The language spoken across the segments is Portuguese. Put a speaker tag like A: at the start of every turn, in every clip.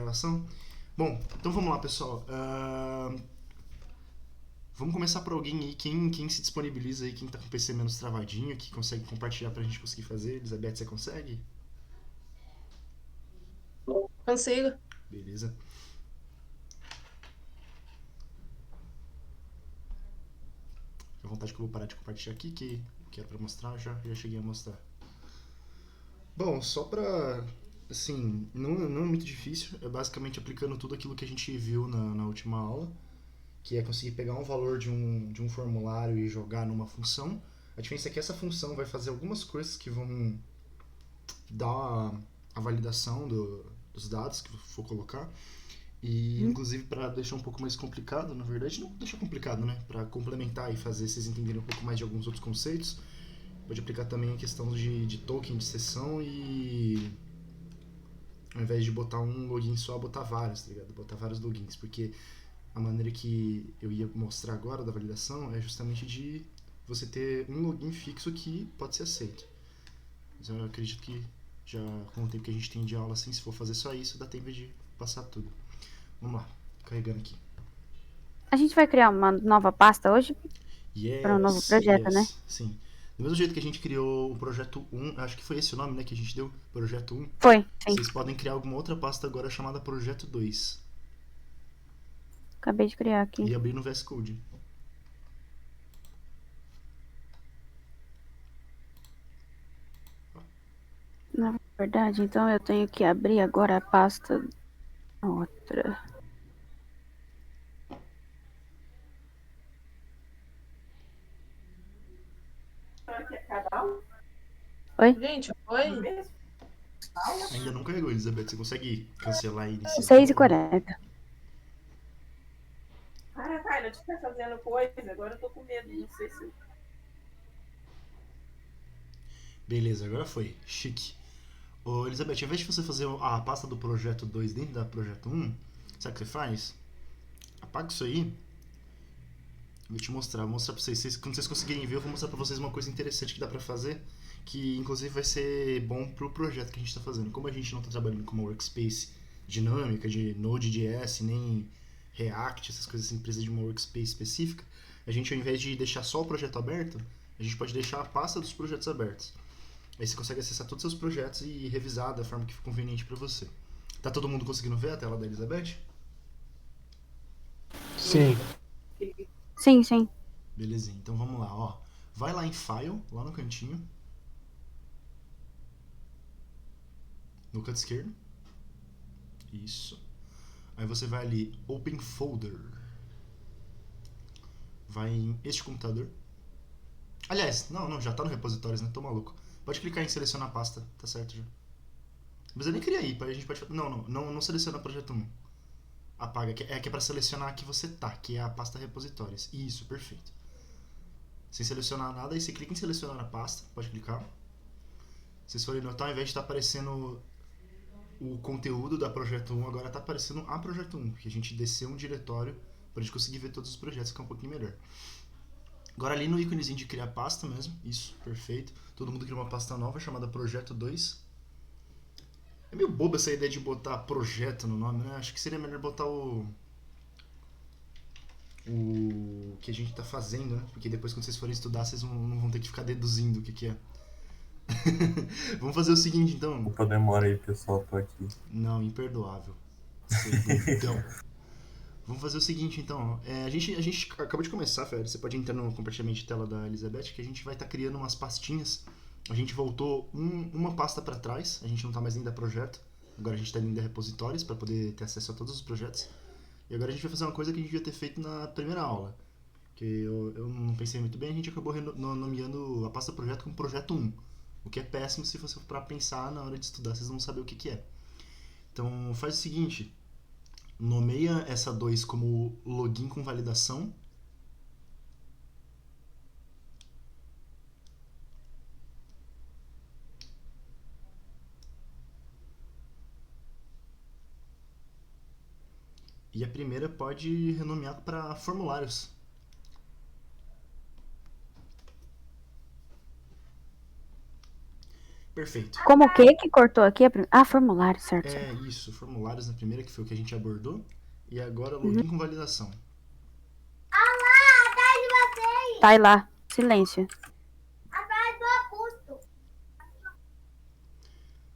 A: gravação? Bom, então vamos lá, pessoal. Vamos começar por alguém aí, quem se disponibiliza aí, quem tá com o PC menos travadinho, que consegue compartilhar pra gente conseguir fazer. Elizabeth, você consegue?
B: Consigo.
A: Beleza. Fica à vontade que eu vou parar de compartilhar aqui, que era pra mostrar, já cheguei a mostrar. Bom, só pra... Assim, não é muito difícil, é basicamente aplicando tudo aquilo que a gente viu na última aula, que é conseguir pegar um valor de um formulário e jogar numa função. A diferença é que essa função vai fazer algumas coisas que vão dar a validação dos dados que for colocar. E inclusive para deixar um pouco mais complicado, na verdade não deixar complicado, né? Para complementar e fazer vocês entenderem um pouco mais de alguns outros conceitos, pode aplicar também a questão de token de sessão e ao invés de botar um login só, botar vários, tá ligado? Botar vários logins, porque a maneira que eu ia mostrar agora da validação é justamente de você ter um login fixo que pode ser aceito. Mas eu acredito que já com o tempo que a gente tem de aula assim, se for fazer só isso, dá tempo de passar tudo. Vamos lá, carregando aqui.
C: A gente vai criar uma nova pasta hoje para um novo projeto, né?
A: Sim. Do mesmo jeito que a gente criou o projeto 1, acho que foi esse o nome, né, que a gente deu, projeto 1.
C: Foi, sim.
A: Vocês podem criar alguma outra pasta agora chamada projeto 2
C: Acabei de criar aqui.
A: e abrir no VS Code.
C: Na verdade, então eu tenho que abrir agora a pasta outra. Oi?
B: Gente, oi?
A: Ainda não carregou, Elizabeth. Você consegue cancelar e iniciar?
C: 6h40.
B: Ah, Tyler, eu tá fazendo coisa, agora eu tô com medo, não sei se...
A: Beleza, agora foi. Chique. Ô, Elizabeth, ao invés de você fazer a pasta do projeto 2 dentro da projeto 1, sabe o que você faz? Apaga isso aí. Vou te mostrar, vou mostrar pra vocês. Quando vocês conseguirem ver, eu vou mostrar pra vocês uma coisa interessante que dá pra fazer, que inclusive vai ser bom pro projeto que a gente tá fazendo. Como a gente não tá trabalhando com uma workspace dinâmica de Node.js, nem React, essas coisas assim, precisa de uma workspace específica, a gente, ao invés de deixar só o projeto aberto, a gente pode deixar a pasta dos projetos abertos. Aí você consegue acessar todos os seus projetos e revisar da forma que for conveniente pra você. Tá todo mundo conseguindo ver a tela da Elizabeth?
D: Sim.
C: Sim, sim.
A: Belezinha, então vamos lá, ó. Vai lá em File, lá no cantinho. No canto esquerdo. Isso. Aí você vai ali, Open Folder. Vai em este computador. Aliás, não, já tá no repositórios, né? Tô maluco. Pode clicar em selecionar pasta, tá certo já. Não precisa nem criar aí, a gente pode... Não seleciona projeto 1. Apaga, que é pra selecionar a que você tá, que é a pasta repositórios. Isso, perfeito. Sem selecionar nada, aí você clica em selecionar a pasta, pode clicar. Se vocês forem notar, ao invés de estar aparecendo o conteúdo da projeto 1, agora está aparecendo a projeto 1, porque a gente desceu um diretório para a gente conseguir ver todos os projetos, que é um pouquinho melhor. Agora ali no íconezinho de criar pasta mesmo, isso, perfeito. Todo mundo criou uma pasta nova chamada projeto 2. É meio boba essa ideia de botar projeto no nome, né? Acho que seria melhor botar o que a gente está fazendo, né? Porque depois quando vocês forem estudar, vocês não vão ter que ficar deduzindo o que é. Vamos fazer o seguinte, então.
D: Desculpa a demora aí, pessoal, tô aqui.
A: Não, imperdoável. Seu bundão. Vamos fazer o seguinte, então. A gente acabou de começar, Fer. Você pode entrar no compartilhamento de tela da Elizabeth, que a gente vai estar criando umas pastinhas. A gente voltou uma pasta para trás. A gente não está mais dentro da projeto. Agora a gente está dentro da repositórios para poder ter acesso a todos os projetos. E agora a gente vai fazer uma coisa que a gente devia ter feito na primeira aula. Que eu não pensei muito bem. A gente acabou nomeando a pasta projeto como projeto 1. O que é péssimo se você for para pensar na hora de estudar. Vocês não vão saber o que é. Então faz o seguinte. Nomeia essa 2 como login com validação. E a primeira pode renomear para formulários. Perfeito.
C: Como o que cortou aqui? Ah, formulário, certo.
A: É isso, formulários na primeira, que foi o que a gente abordou. E agora login com validação.
C: Tá aí lá. Silêncio.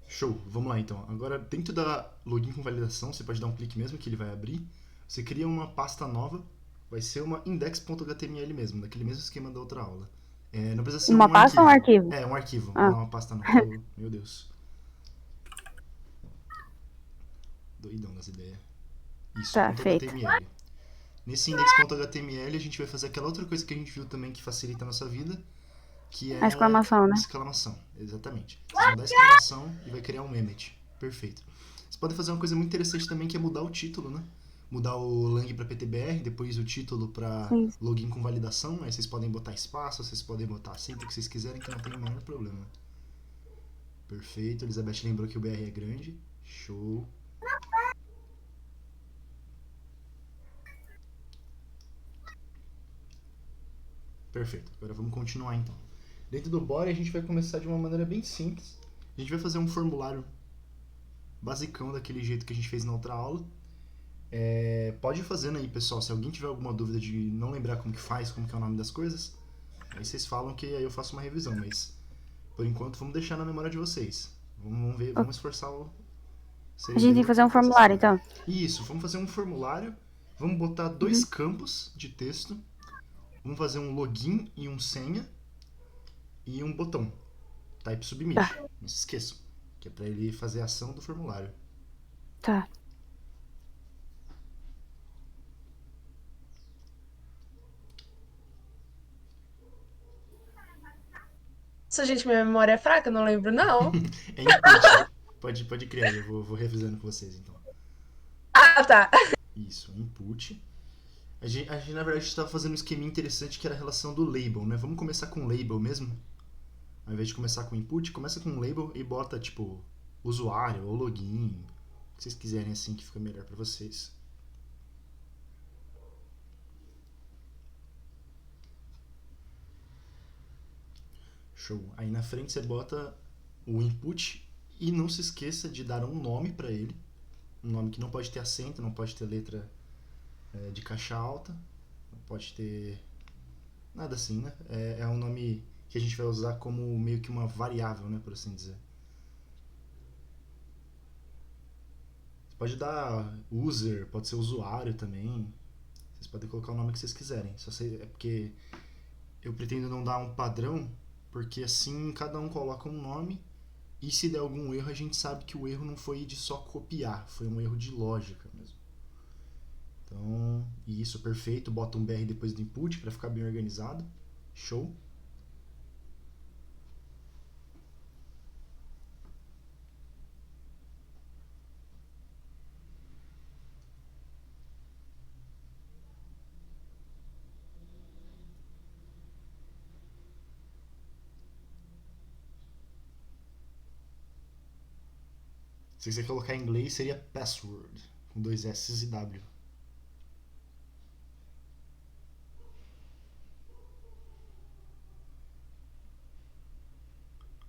A: Show, vamos lá então. Agora, dentro da login com validação, você pode dar um clique mesmo que ele vai abrir. Você cria uma pasta nova, vai ser uma index.html mesmo, daquele mesmo esquema da outra aula. Não precisa ser
C: Uma
A: um
C: pasta ou um arquivo?
A: É, um arquivo,
C: Ah.
A: não uma pasta não. Meu Deus. Doidão das ideias. Isso,
C: Tá,
A: .html. Nesse index.html a gente vai fazer aquela outra coisa que a gente viu também que facilita a nossa vida, que é
C: A exclamação, né?
A: exclamação, exatamente. Vocês vão dar exclamação e vai criar um emmet. Perfeito. Vocês podem fazer uma coisa muito interessante também, que é mudar o título, né? Mudar o lang para PTBR, depois o título para
C: Sim.
A: login com validação. Aí vocês podem botar espaço, vocês podem botar acento, o que vocês quiserem, que não tem o menor problema. Perfeito. Elizabeth lembrou que o BR é grande. Show. Perfeito. Agora vamos continuar então. Dentro do body a gente vai começar de uma maneira bem simples. A gente vai fazer um formulário basicão daquele jeito que a gente fez na outra aula. Pode ir fazendo aí, pessoal. Se alguém tiver alguma dúvida de não lembrar como que faz, como que é o nome das coisas, aí vocês falam que aí eu faço uma revisão. Mas por enquanto vamos deixar na memória de vocês. Vamos ver, vamos esforçar o...
C: A gente tem que fazer um formulário, então.
A: Isso, vamos fazer um formulário. Vamos botar dois campos de texto. Vamos fazer um login e um senha. E um botão. Type submit.
C: Tá.
A: Não se esqueçam. Que é pra ele fazer a ação do formulário.
C: Tá.
E: Nossa, gente, minha memória é fraca, não lembro, não.
A: É input. Pode criar, eu vou revisando com vocês então.
E: Ah, tá.
A: Isso, input. A gente na verdade estava fazendo um esqueminha interessante que era a relação do label, né? Vamos começar com label mesmo? Ao invés de começar com input, começa com label e bota tipo usuário ou login. O que vocês quiserem assim que fica melhor pra vocês. Show. Aí na frente você bota o input e não se esqueça de dar um nome para ele. Um nome que não pode ter acento, não pode ter letra de caixa alta, não pode ter nada assim, né? É um nome que a gente vai usar como meio que uma variável, né, por assim dizer. Você pode dar user, pode ser usuário também. Vocês podem colocar o nome que vocês quiserem. É porque eu pretendo não dar um padrão, porque assim cada um coloca um nome e se der algum erro a gente sabe que o erro não foi de só copiar, foi um erro de lógica mesmo. Então, isso, perfeito. Bota um BR depois do input para ficar bem organizado. Show. Se você colocar em inglês seria password, com 2 S e W.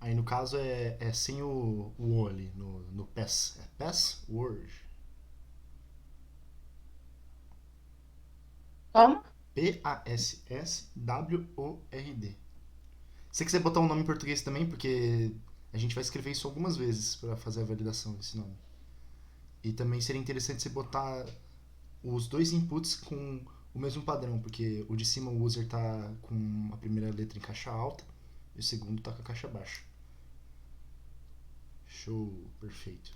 A: Aí no caso é sem o O ali, no pass. É password.
E: Como?
A: P-A-S-S-W-O-R-D. Se você quiser botar um nome em português também, porque a gente vai escrever isso algumas vezes para fazer a validação desse nome. E também seria interessante você botar os dois inputs com o mesmo padrão, porque o de cima o user tá com a primeira letra em caixa alta e o segundo tá com a caixa baixa. Show, perfeito.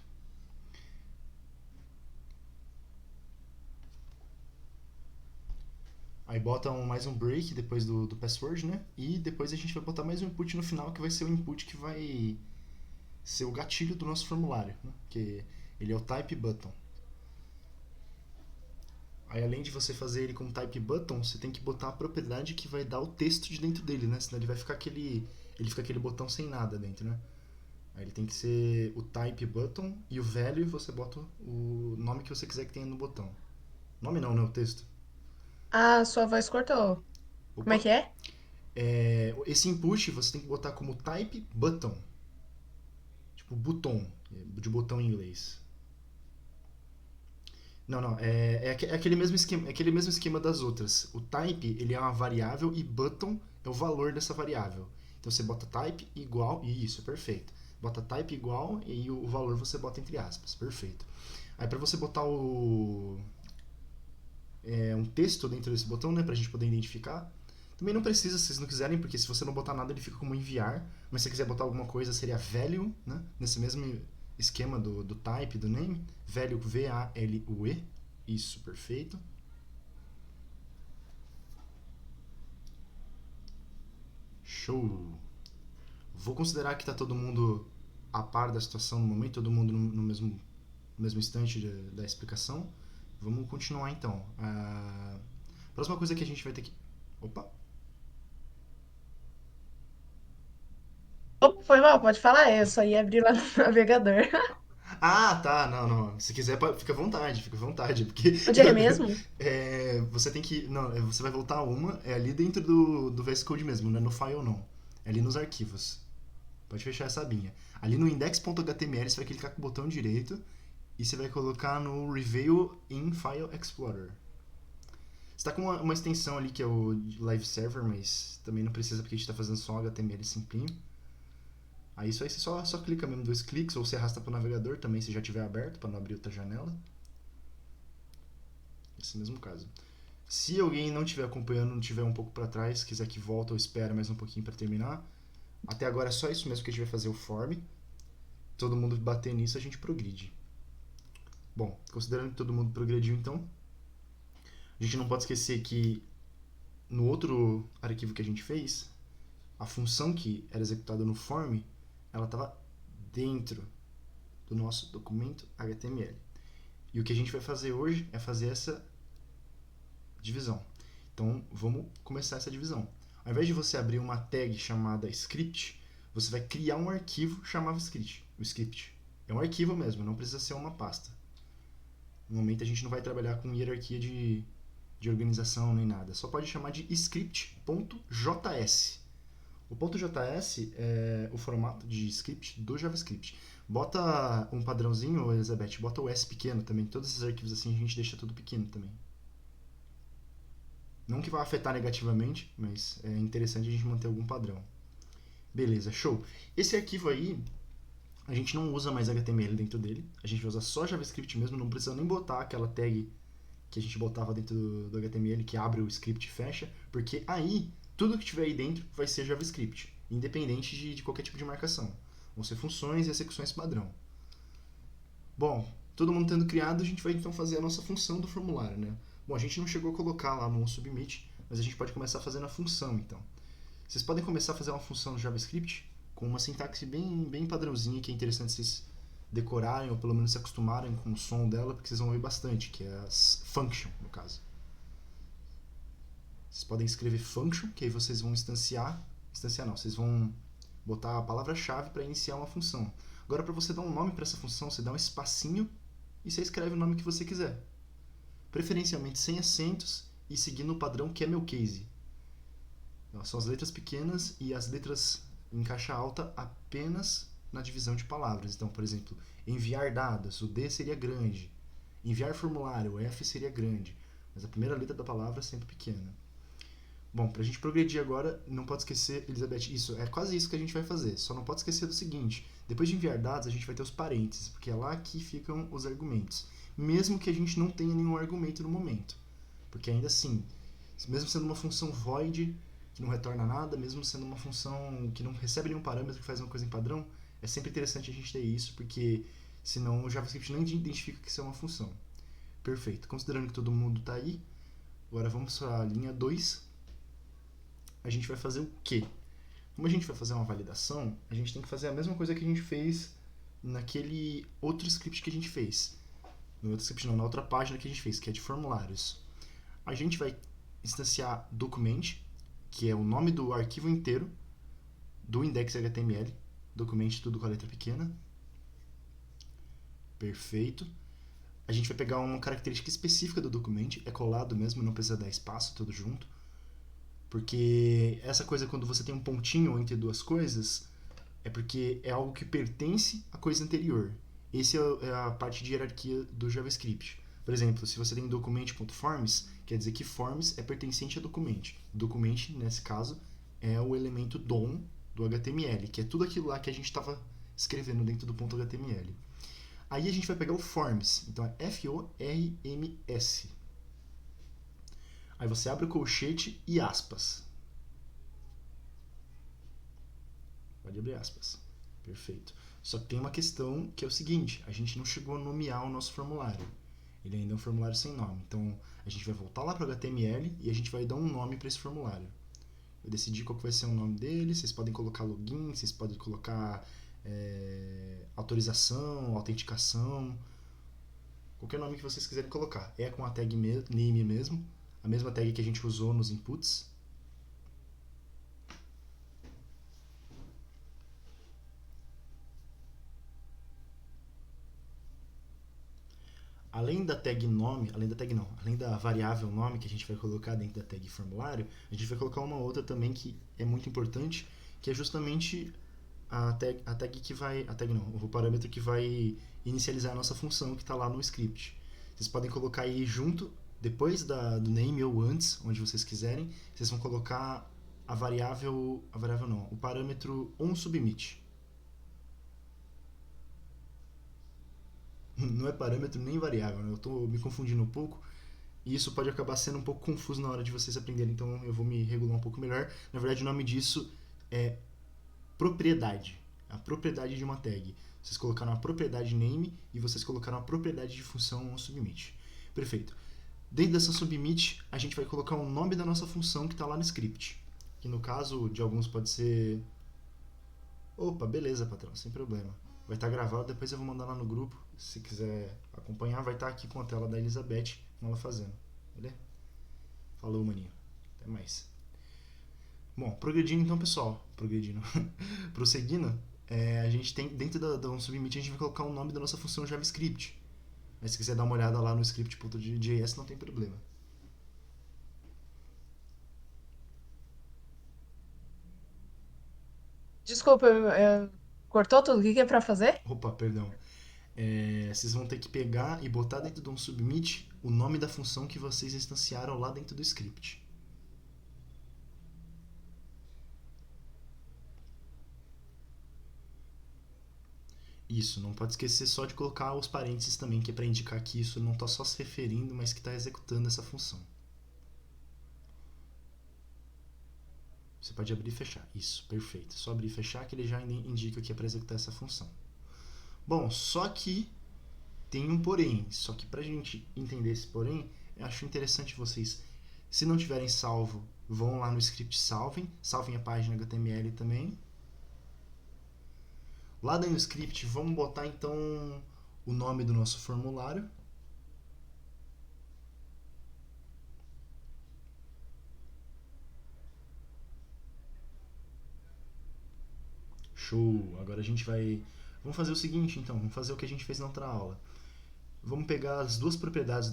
A: Aí bota mais um break depois do password, né? E depois a gente vai botar mais um input no final, que vai ser o input que vai ser o gatilho do nosso formulário, né? Que ele é o type button. Aí além de você fazer ele com type button, você tem que botar a propriedade que vai dar o texto de dentro dele, né? Senão ele vai ficar ele fica aquele botão sem nada dentro, né? Aí ele tem que ser o type button e o value você bota o nome que você quiser que tenha no botão. Nome não, né? O texto.
E: Ah, sua voz cortou. Como é
A: Opa.
E: que é?
A: Esse input você tem que botar como type button. O botão, de botão em inglês. Não, é aquele mesmo esquema, das outras. O type, ele é uma variável e button é o valor dessa variável. Então você bota type igual, isso, perfeito. Bota type igual e o valor você bota entre aspas, perfeito. Aí para você botar um texto dentro desse botão, né, pra gente poder identificar, também não precisa, se vocês não quiserem, porque se você não botar nada ele fica como enviar, mas se você quiser botar alguma coisa seria value, né, nesse mesmo esquema do type, do name, value, V-A-L-U-E, isso, perfeito. Show! Vou considerar que está todo mundo a par da situação no momento, todo mundo no mesmo instante da explicação. Vamos continuar então. A próxima coisa que a gente vai ter que... Opa!
E: Opa, foi mal, pode falar. Eu só ia abrir lá no navegador.
A: Ah, tá, não. Se quiser, fica à vontade, porque
E: Onde é mesmo?
A: você tem que, não, você vai voltar a uma, é ali dentro do VS Code mesmo, não é no file não, é ali nos arquivos. Pode fechar essa abinha. Ali no index.html você vai clicar com o botão direito e você vai colocar no Reveal in File Explorer. Você está com uma extensão ali que é o Live Server, mas também não precisa porque a gente está fazendo só HTML simplinho. Aí isso aí você só clica mesmo 2 cliques, ou você arrasta para o navegador também se já tiver aberto, para não abrir outra janela. Esse mesmo caso. Se alguém não estiver acompanhando, não estiver um pouco para trás, quiser que volta ou espera mais um pouquinho para terminar, até agora é só isso mesmo que a gente vai fazer o form. Todo mundo bater nisso, a gente progride. Bom, considerando que todo mundo progrediu então, a gente não pode esquecer que no outro arquivo que a gente fez, a função que era executada no form, ela estava dentro do nosso documento HTML. E o que a gente vai fazer hoje é fazer essa divisão. Então, vamos começar essa divisão. Ao invés de você abrir uma tag chamada script, você vai criar um arquivo chamado script. O script é um arquivo mesmo, não precisa ser uma pasta. No momento a gente não vai trabalhar com hierarquia de organização nem nada. Só pode chamar de script.js. O .js é o formato de script do JavaScript. Bota um padrãozinho, Elizabeth, bota o S pequeno também. Todos esses arquivos assim a gente deixa tudo pequeno também. Não que vá afetar negativamente, mas é interessante a gente manter algum padrão. Beleza, show. Esse arquivo aí, a gente não usa mais HTML dentro dele. A gente usa só JavaScript mesmo, não precisa nem botar aquela tag que a gente botava dentro do HTML, que abre o script e fecha, porque aí tudo que tiver aí dentro vai ser JavaScript, independente de qualquer tipo de marcação. Vão ser funções e execuções padrão. Bom, todo mundo tendo criado, a gente vai então fazer a nossa função do formulário, né? Bom, a gente não chegou a colocar lá no submit, mas a gente pode começar fazendo a função, então. Vocês podem começar a fazer uma função no JavaScript com uma sintaxe bem padrãozinha, que é interessante vocês decorarem, ou pelo menos se acostumarem com o som dela, porque vocês vão ouvir bastante, que é as function, no caso. Vocês podem escrever function, que aí vocês vão vocês vão botar a palavra-chave para iniciar uma função. Agora, para você dar um nome para essa função, você dá um espacinho e você escreve o nome que você quiser. Preferencialmente sem acentos e seguindo o padrão camel case. São as letras pequenas e as letras em caixa alta apenas na divisão de palavras. Então, por exemplo, enviar dados, o D seria grande. Enviar formulário, o F seria grande. Mas a primeira letra da palavra é sempre pequena. Bom, para a gente progredir agora, não pode esquecer, Elizabeth, é quase isso que a gente vai fazer. Só não pode esquecer do seguinte, depois de enviar dados, a gente vai ter os parênteses, porque é lá que ficam os argumentos. Mesmo que a gente não tenha nenhum argumento no momento. Porque ainda assim, mesmo sendo uma função void, que não retorna nada, mesmo sendo uma função que não recebe nenhum parâmetro, que faz uma coisa em padrão, é sempre interessante a gente ter isso, porque senão o JavaScript não identifica que isso é uma função. Perfeito. Considerando que todo mundo está aí, agora vamos para a linha 2. A gente vai fazer o quê? Como a gente vai fazer uma validação, a gente tem que fazer a mesma coisa que a gente fez naquele outro script que a gente fez. No outro script não, na outra página que a gente fez, que é de formulários. A gente vai instanciar document, que é o nome do arquivo inteiro do index.html, document tudo com a letra pequena. Perfeito. A gente vai pegar uma característica específica do document, é colado mesmo, não precisa dar espaço, tudo junto. Porque essa coisa, quando você tem um pontinho entre duas coisas, É porque é algo que pertence à coisa anterior. Essa é a parte de hierarquia do JavaScript. Por exemplo, se você tem document.forms, quer dizer que forms é pertencente a document. Document, nesse caso, é o elemento DOM do HTML, que é tudo aquilo lá que a gente estava escrevendo dentro do ponto HTML. Aí a gente vai pegar o forms, então é F-O-R-M-S. Aí você abre o colchete e aspas. Pode abrir aspas. Perfeito. Só que tem uma questão que é o seguinte, a gente não chegou a nomear o nosso formulário. Ele ainda é um formulário sem nome. Então a gente vai voltar lá para o HTML e a gente vai dar um nome para esse formulário. Eu decidi qual que vai ser o nome dele, vocês podem colocar login, vocês podem colocar autorização, autenticação, qualquer nome que vocês quiserem colocar. É com a tag name mesmo, a mesma tag que a gente usou nos inputs. Além da tag nome, além da variável nome que a gente vai colocar dentro da tag formulário, a gente vai colocar uma outra também que é muito importante, que é justamente o parâmetro que vai inicializar a nossa função que está lá no script. Vocês podem colocar aí junto, depois do name ou antes, onde vocês quiserem, vocês vão colocar o parâmetro onSubmit. Não é parâmetro nem variável, né? Eu estou me confundindo um pouco e isso pode acabar sendo um pouco confuso na hora de vocês aprenderem, então eu vou me regular um pouco melhor. Na verdade, o nome disso é propriedade, a propriedade de uma tag. Vocês colocaram a propriedade name e vocês colocaram a propriedade de função submit. Perfeito. Dentro dessa submit, a gente vai colocar o nome da nossa função que está lá no script. Que no caso de alguns pode ser... Opa, beleza, patrão, sem problema. Vai estar gravado, depois eu vou mandar lá no grupo. Se quiser acompanhar, vai estar aqui com a tela da Elizabeth, com ela fazendo. Beleza? Falou, maninho. Até mais. Bom, progredindo então, pessoal. Prosseguindo, a gente tem, dentro da onSubmit, a gente vai colocar o nome da nossa função JavaScript. Mas se quiser dar uma olhada lá no script.js, não tem problema.
E: Desculpa, cortou tudo? O que é pra fazer?
A: Opa, perdão. Vocês vão ter que pegar e botar dentro do onSubmit o nome da função que vocês instanciaram lá dentro do script. Isso, não pode esquecer só de colocar os parênteses também, que é para indicar que isso não está só se referindo, mas que está executando essa função. Você pode abrir e fechar. Isso, perfeito. Só abrir e fechar que ele já indica que é para executar essa função. Bom, só que tem um porém. Só que para a gente entender esse porém, eu acho interessante vocês, se não tiverem salvo, vão lá no script salvem a página HTML também. Lá dentro do script, vamos botar então o nome do nosso formulário. Show! Agora a gente vai... Vamos fazer o seguinte então, vamos fazer o que a gente fez na outra aula. Vamos pegar as duas propriedades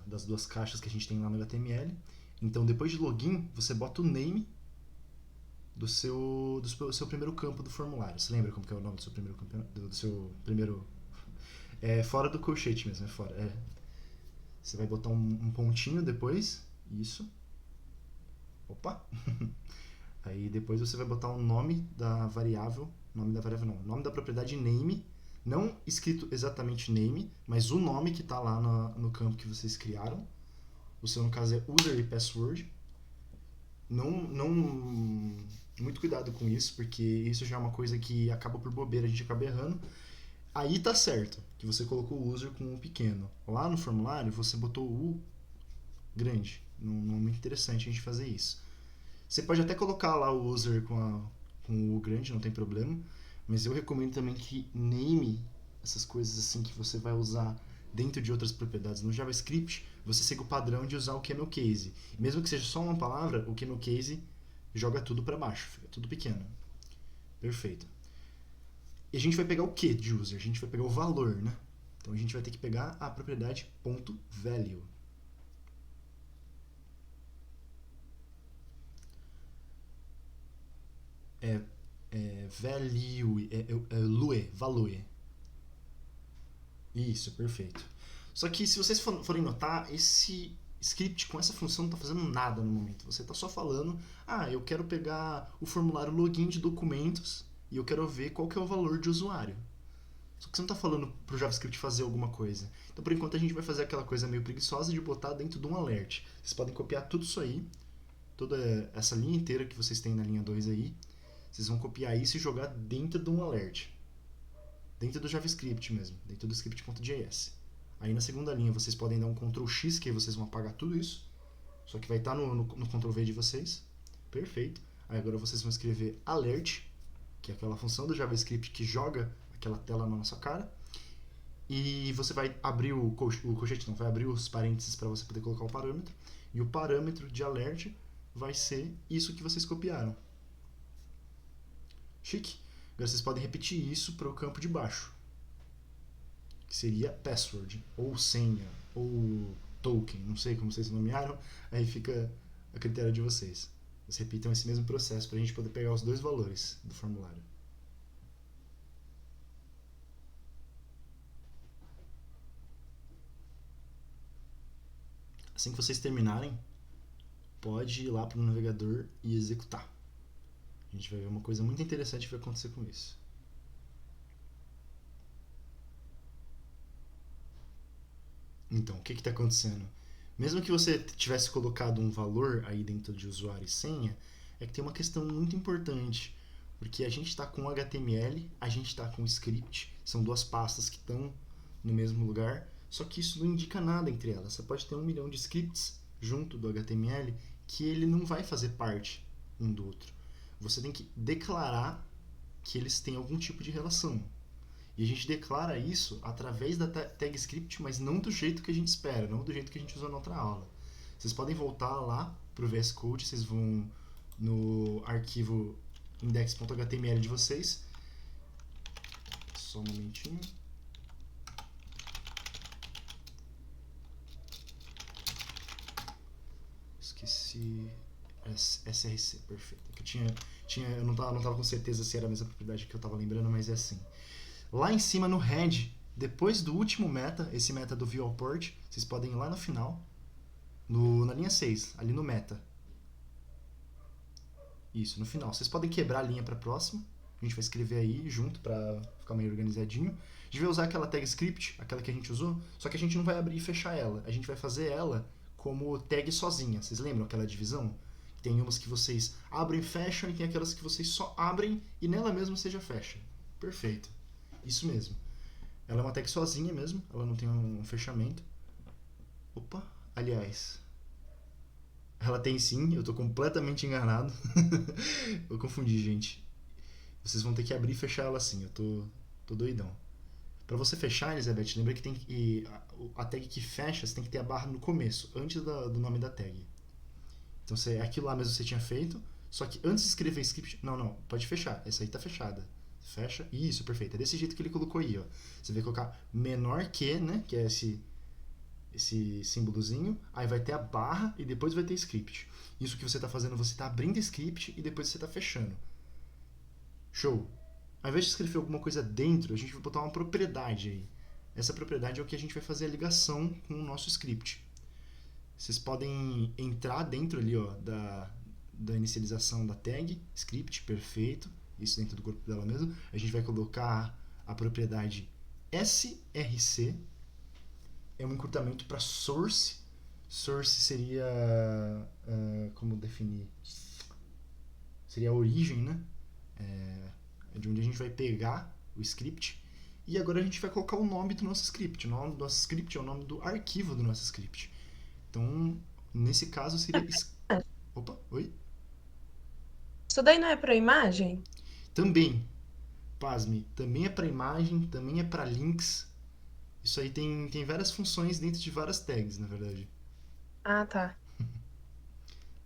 A: das duas caixas que a gente tem lá no HTML. Então, depois de login, você bota o name do seu primeiro campo do formulário. Você lembra como que é o nome do seu primeiro campo? Do seu primeiro... fora do colchete mesmo, é fora. Você vai botar um pontinho depois. Isso. Opa! Aí depois você vai botar o nome da variável. Nome da propriedade name. Não escrito exatamente name, mas o nome que está lá no campo que vocês criaram. O seu, no caso, é user e password. Muito cuidado com isso, porque isso já é uma coisa que acaba por bobeira, a gente acaba errando. Aí tá certo, que você colocou o user com o pequeno. Lá no formulário, você botou o U grande. Não é muito interessante a gente fazer isso. Você pode até colocar lá o user com o U grande, não tem problema. Mas eu recomendo também que name, essas coisas assim que você vai usar dentro de outras propriedades no JavaScript, você segue o padrão de usar o camel case. Mesmo que seja só uma palavra, o camel case joga tudo para baixo, fica tudo pequeno. Perfeito. E a gente vai pegar o que de user? A gente vai pegar o valor, né? Então a gente vai ter que pegar a propriedade .value. value. Isso, perfeito. Só que se vocês forem notar, esse script com essa função não está fazendo nada no momento. Você está só falando, eu quero pegar o formulário login de documentos e eu quero ver qual que é o valor de usuário. Só que você não está falando para o JavaScript fazer alguma coisa. Então, por enquanto, a gente vai fazer aquela coisa meio preguiçosa de botar dentro de um alert. Vocês podem copiar tudo isso aí, toda essa linha inteira que vocês têm na linha 2 aí. Vocês vão copiar isso e jogar dentro de um alert. Dentro do JavaScript mesmo, dentro do script.js. Aí na segunda linha vocês podem dar um Ctrl X, que aí vocês vão apagar tudo isso. Só que vai estar no Ctrl V de vocês. Perfeito. Aí agora vocês vão escrever alert, que é aquela função do JavaScript que joga aquela tela na nossa cara. E você vai abrir o colchete, não, vai abrir os parênteses para você poder colocar o parâmetro. E o parâmetro de alert vai ser isso que vocês copiaram. Chique. Agora vocês podem repetir isso para o campo de baixo, que seria password, ou senha, ou token, não sei como vocês nomearam, aí fica a critério de vocês. Vocês repitam esse mesmo processo para a gente poder pegar os dois valores do formulário. Assim que vocês terminarem, pode ir lá para o navegador e executar. A gente vai ver uma coisa muito interessante que vai acontecer com isso. Então, o que está acontecendo? Mesmo que você tivesse colocado um valor aí dentro de usuário e senha, é que tem uma questão muito importante, porque a gente está com HTML, a gente está com script, são duas pastas que estão no mesmo lugar, só que isso não indica nada entre elas. Você pode ter 1 milhão de scripts junto do HTML que ele não vai fazer parte um do outro. Você tem que declarar que eles têm algum tipo de relação. E a gente declara isso através da tag script, mas não do jeito que a gente espera, não do jeito que a gente usou na outra aula. Vocês podem voltar lá para o VS Code, vocês vão no arquivo index.html de vocês. Só um momentinho. Esqueci... SRC, perfeito. Eu não tava com certeza se era a mesma propriedade que eu estava lembrando, mas é assim. Lá em cima no head, depois do último meta, esse meta do viewport, vocês podem ir lá no final, na linha 6, ali no meta. Isso, no final. Vocês podem quebrar a linha para a próxima. A gente vai escrever aí junto para ficar meio organizadinho. A gente vai usar aquela tag script, aquela que a gente usou, só que a gente não vai abrir e fechar ela. A gente vai fazer ela como tag sozinha. Vocês lembram aquela divisão? Tem umas que vocês abrem e fecham e tem aquelas que vocês só abrem e nela mesma você já fecha. Perfeito. Isso mesmo. Ela é uma tag sozinha mesmo, ela não tem um fechamento. Opa, aliás. Ela tem sim, eu tô completamente enganado. Eu confundi, gente. Vocês vão ter que abrir e fechar ela assim, eu tô doidão. Pra você fechar, Elizabeth, lembra que tem que a tag que fecha, você tem que ter a barra no começo, antes do nome da tag. Então, aquilo lá mesmo você tinha feito, só que antes de escrever script... Não, pode fechar. Essa aí tá fechada. Fecha. Isso, perfeito. É desse jeito que ele colocou aí, ó. Você vai colocar menor que, né? Que é esse símbolozinho. Aí vai ter a barra e depois vai ter script. Isso que você tá fazendo, você tá abrindo script e depois você tá fechando. Show. Ao invés de escrever alguma coisa dentro, a gente vai botar uma propriedade aí. Essa propriedade é o que a gente vai fazer a ligação com o nosso script. Vocês podem entrar dentro ali, ó, da inicialização da tag, script, perfeito, isso dentro do corpo dela mesmo. A gente vai colocar a propriedade src, é um encurtamento para source. Source seria, como definir? Seria a origem, né? É de onde a gente vai pegar o script. E agora a gente vai colocar o nome do nosso script. O nome do nosso script é o nome do arquivo do nosso script. Então, nesse caso seria... Opa, oi?
E: Isso daí não é para imagem?
A: Também. Pasme, também é para imagem, também é para links. Isso aí tem várias funções dentro de várias tags, na verdade.
E: Ah, tá.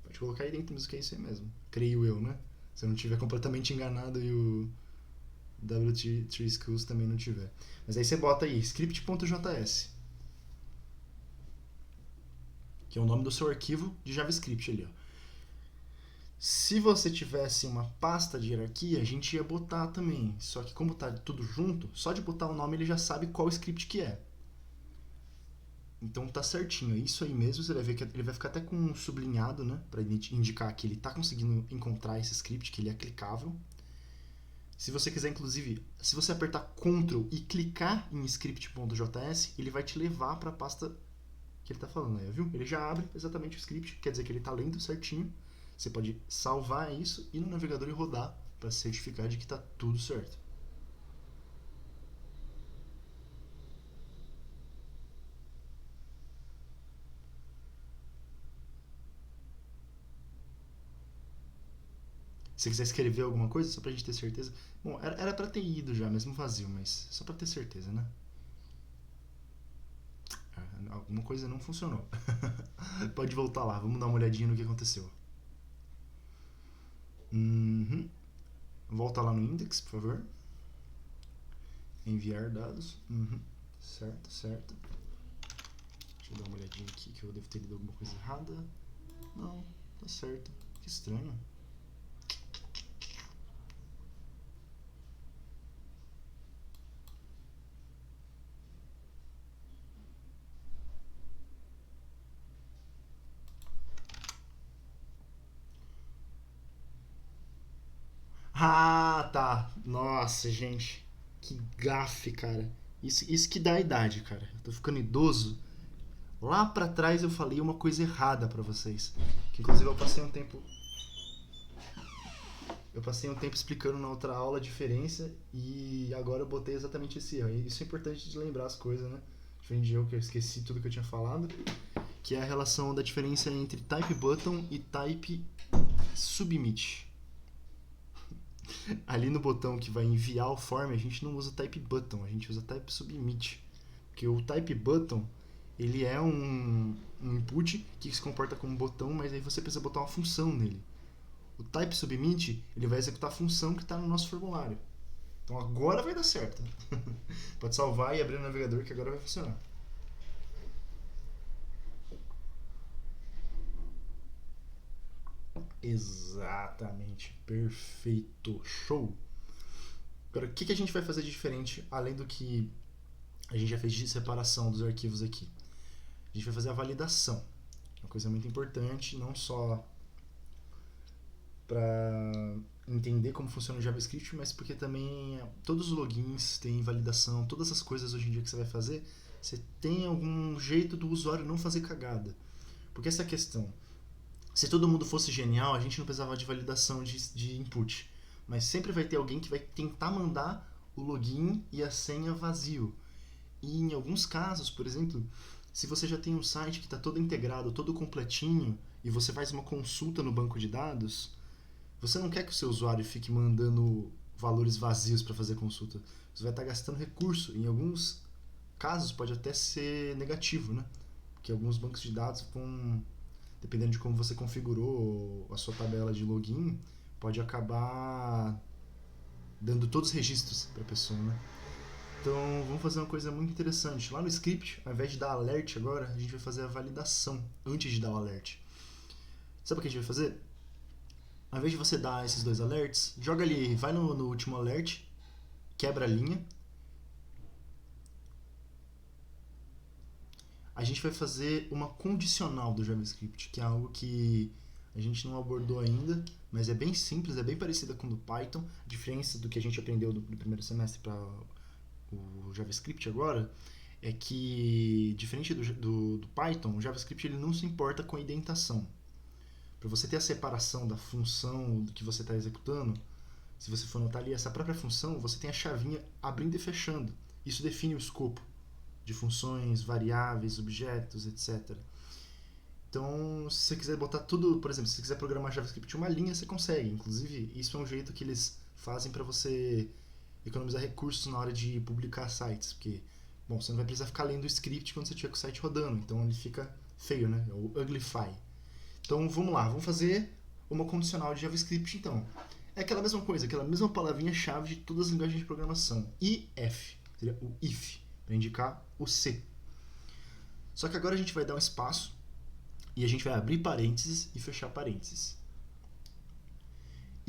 A: Pode colocar aí dentro mesmo que é isso aí mesmo. Creio eu, né? Se eu não estiver completamente enganado e o W3 Schools também não tiver. Mas aí você bota aí, script.js. Que é o nome do seu arquivo de JavaScript ali, ó. Se você tivesse uma pasta de hierarquia, a gente ia botar também. Só que como tá tudo junto, só de botar o nome ele já sabe qual script que é. Então tá certinho, é isso aí mesmo. Você vai ver que ele vai ficar até com um sublinhado, né? Pra indicar que ele tá conseguindo encontrar esse script, que ele é clicável. Se você quiser, inclusive, se você apertar Ctrl e clicar em script.js, ele vai te levar para a pasta que ele está falando aí, viu? Ele já abre exatamente o script, quer dizer que ele está lendo certinho. Você pode salvar isso e no navegador e rodar para certificar de que está tudo certo. Se você quiser escrever alguma coisa, só pra gente ter certeza. Bom, era pra ter ido já, mesmo vazio, mas só pra ter certeza, né? Alguma coisa não funcionou. Pode voltar lá, vamos dar uma olhadinha no que aconteceu. Volta lá no index, por favor. Enviar dados. Certo, certo. Deixa eu dar uma olhadinha aqui, que eu devo ter lido alguma coisa errada. Não, tá certo. Que estranho. Ah, tá. Nossa, gente. Que gafe, cara. Isso que dá a idade, cara. Eu tô ficando idoso. Lá pra trás eu falei uma coisa errada pra vocês. Que inclusive eu passei um tempo explicando na outra aula a diferença e agora eu botei exatamente esse erro. E isso é importante de lembrar as coisas, né? Diferente de eu que eu esqueci tudo que eu tinha falado. Que é a relação da diferença entre type button e type submit. Ali no botão que vai enviar o form, a gente não usa type button, a gente usa type submit. Porque o type button, ele é um input que se comporta como um botão, mas aí você precisa botar uma função nele. O type submit, ele vai executar a função que está no nosso formulário. Então agora vai dar certo. Pode salvar e abrir o navegador que agora vai funcionar. Exatamente, perfeito, show. Agora, o que a gente vai fazer de diferente, além do que a gente já fez de separação dos arquivos aqui? A gente vai fazer a validação, uma coisa muito importante, não só para entender como funciona o JavaScript, mas porque também todos os logins têm validação, todas as coisas hoje em dia que você vai fazer, você tem algum jeito do usuário não fazer cagada. Porque essa é a questão. Se todo mundo fosse genial, a gente não precisava de validação de input. Mas sempre vai ter alguém que vai tentar mandar o login e a senha vazio. E em alguns casos, por exemplo, se você já tem um site que está todo integrado, todo completinho, e você faz uma consulta no banco de dados, você não quer que o seu usuário fique mandando valores vazios para fazer consulta. Você vai estar gastando recurso. Em alguns casos pode até ser negativo, né? Porque alguns bancos de dados vão... dependendo de como você configurou a sua tabela de login, pode acabar dando todos os registros para a pessoa, né? Então, vamos fazer uma coisa muito interessante. Lá no script, ao invés de dar alert agora, a gente vai fazer a validação antes de dar o alert. Sabe o que a gente vai fazer? Ao invés de você dar esses dois alerts, joga ali, vai no último alert, quebra a linha. A gente vai fazer uma condicional do JavaScript, que é algo que a gente não abordou ainda, mas é bem simples, é bem parecida com o do Python. A diferença do que a gente aprendeu do primeiro semestre para o JavaScript agora é que, diferente do Python, o JavaScript ele não se importa com a indentação. Para você ter a separação da função do que você está executando, se você for notar ali essa própria função, você tem a chavinha abrindo e fechando. Isso define o escopo de funções, variáveis, objetos, etc. Então, se você quiser botar tudo, por exemplo, se você quiser programar JavaScript em uma linha, você consegue. Inclusive, isso é um jeito que eles fazem para você economizar recursos na hora de publicar sites, porque, bom, você não vai precisar ficar lendo o script quando você tiver com o site rodando, então ele fica feio, né? É o uglify. Então, vamos lá, vamos fazer uma condicional de JavaScript, então. É aquela mesma coisa, aquela mesma palavrinha-chave de todas as linguagens de programação. if, seria o if, para indicar o C. Só que agora a gente vai dar um espaço e a gente vai abrir parênteses e fechar parênteses.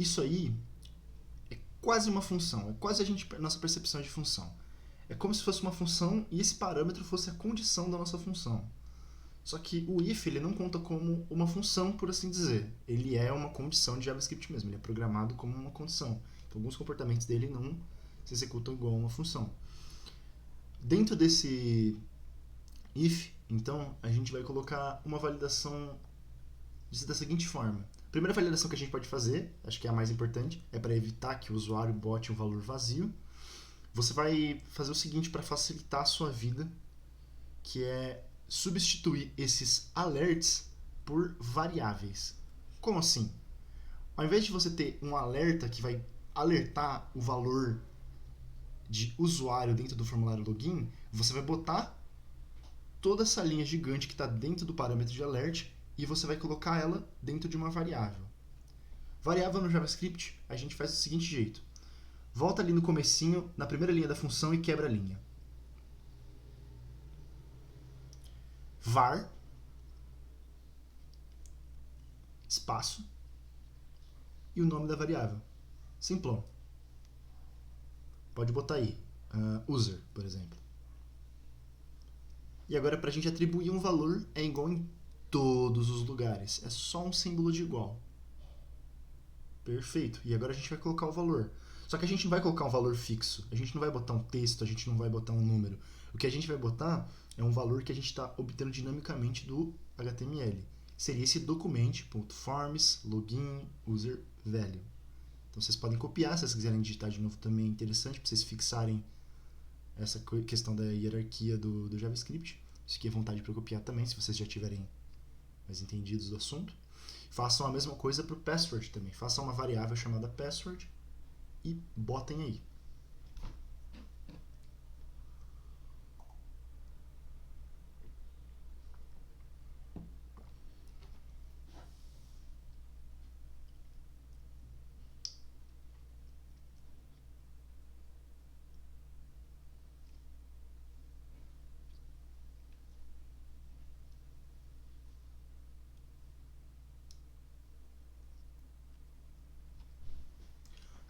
A: Isso aí é quase uma função, é quase nossa percepção de função. É como se fosse uma função e esse parâmetro fosse a condição da nossa função. Só que o if ele não conta como uma função, por assim dizer. Ele é uma condição de JavaScript mesmo, ele é programado como uma condição. Então, alguns comportamentos dele não se executam igual a uma função. Dentro desse if, então, a gente vai colocar uma validação da seguinte forma. A primeira validação que a gente pode fazer, acho que é a mais importante, é para evitar que o usuário bote um valor vazio. Você vai fazer o seguinte para facilitar a sua vida, que é substituir esses alerts por variáveis. Como assim? Ao invés de você ter um alerta que vai alertar o valor de usuário dentro do formulário login, você vai botar toda essa linha gigante que está dentro do parâmetro de alert e você vai colocar ela dentro de uma variável. Variável no JavaScript, a gente faz do seguinte jeito. Volta ali no comecinho, na primeira linha da função e quebra a linha. Var, espaço, e o nome da variável. Simplão. Pode botar aí, user, por exemplo. E agora, para a gente atribuir um valor, é igual em todos os lugares. É só um símbolo de igual. Perfeito. E agora a gente vai colocar o valor. Só que a gente não vai colocar um valor fixo. A gente não vai botar um texto, a gente não vai botar um número. O que a gente vai botar é um valor que a gente está obtendo dinamicamente do HTML. Seria esse document.forms, login, user, value. Então vocês podem copiar, se vocês quiserem digitar de novo também é interessante para vocês fixarem essa questão da hierarquia do JavaScript. Isso aqui é vontade para copiar também, se vocês já tiverem mais entendidos do assunto. Façam a mesma coisa para o password também. Façam uma variável chamada password e botem aí.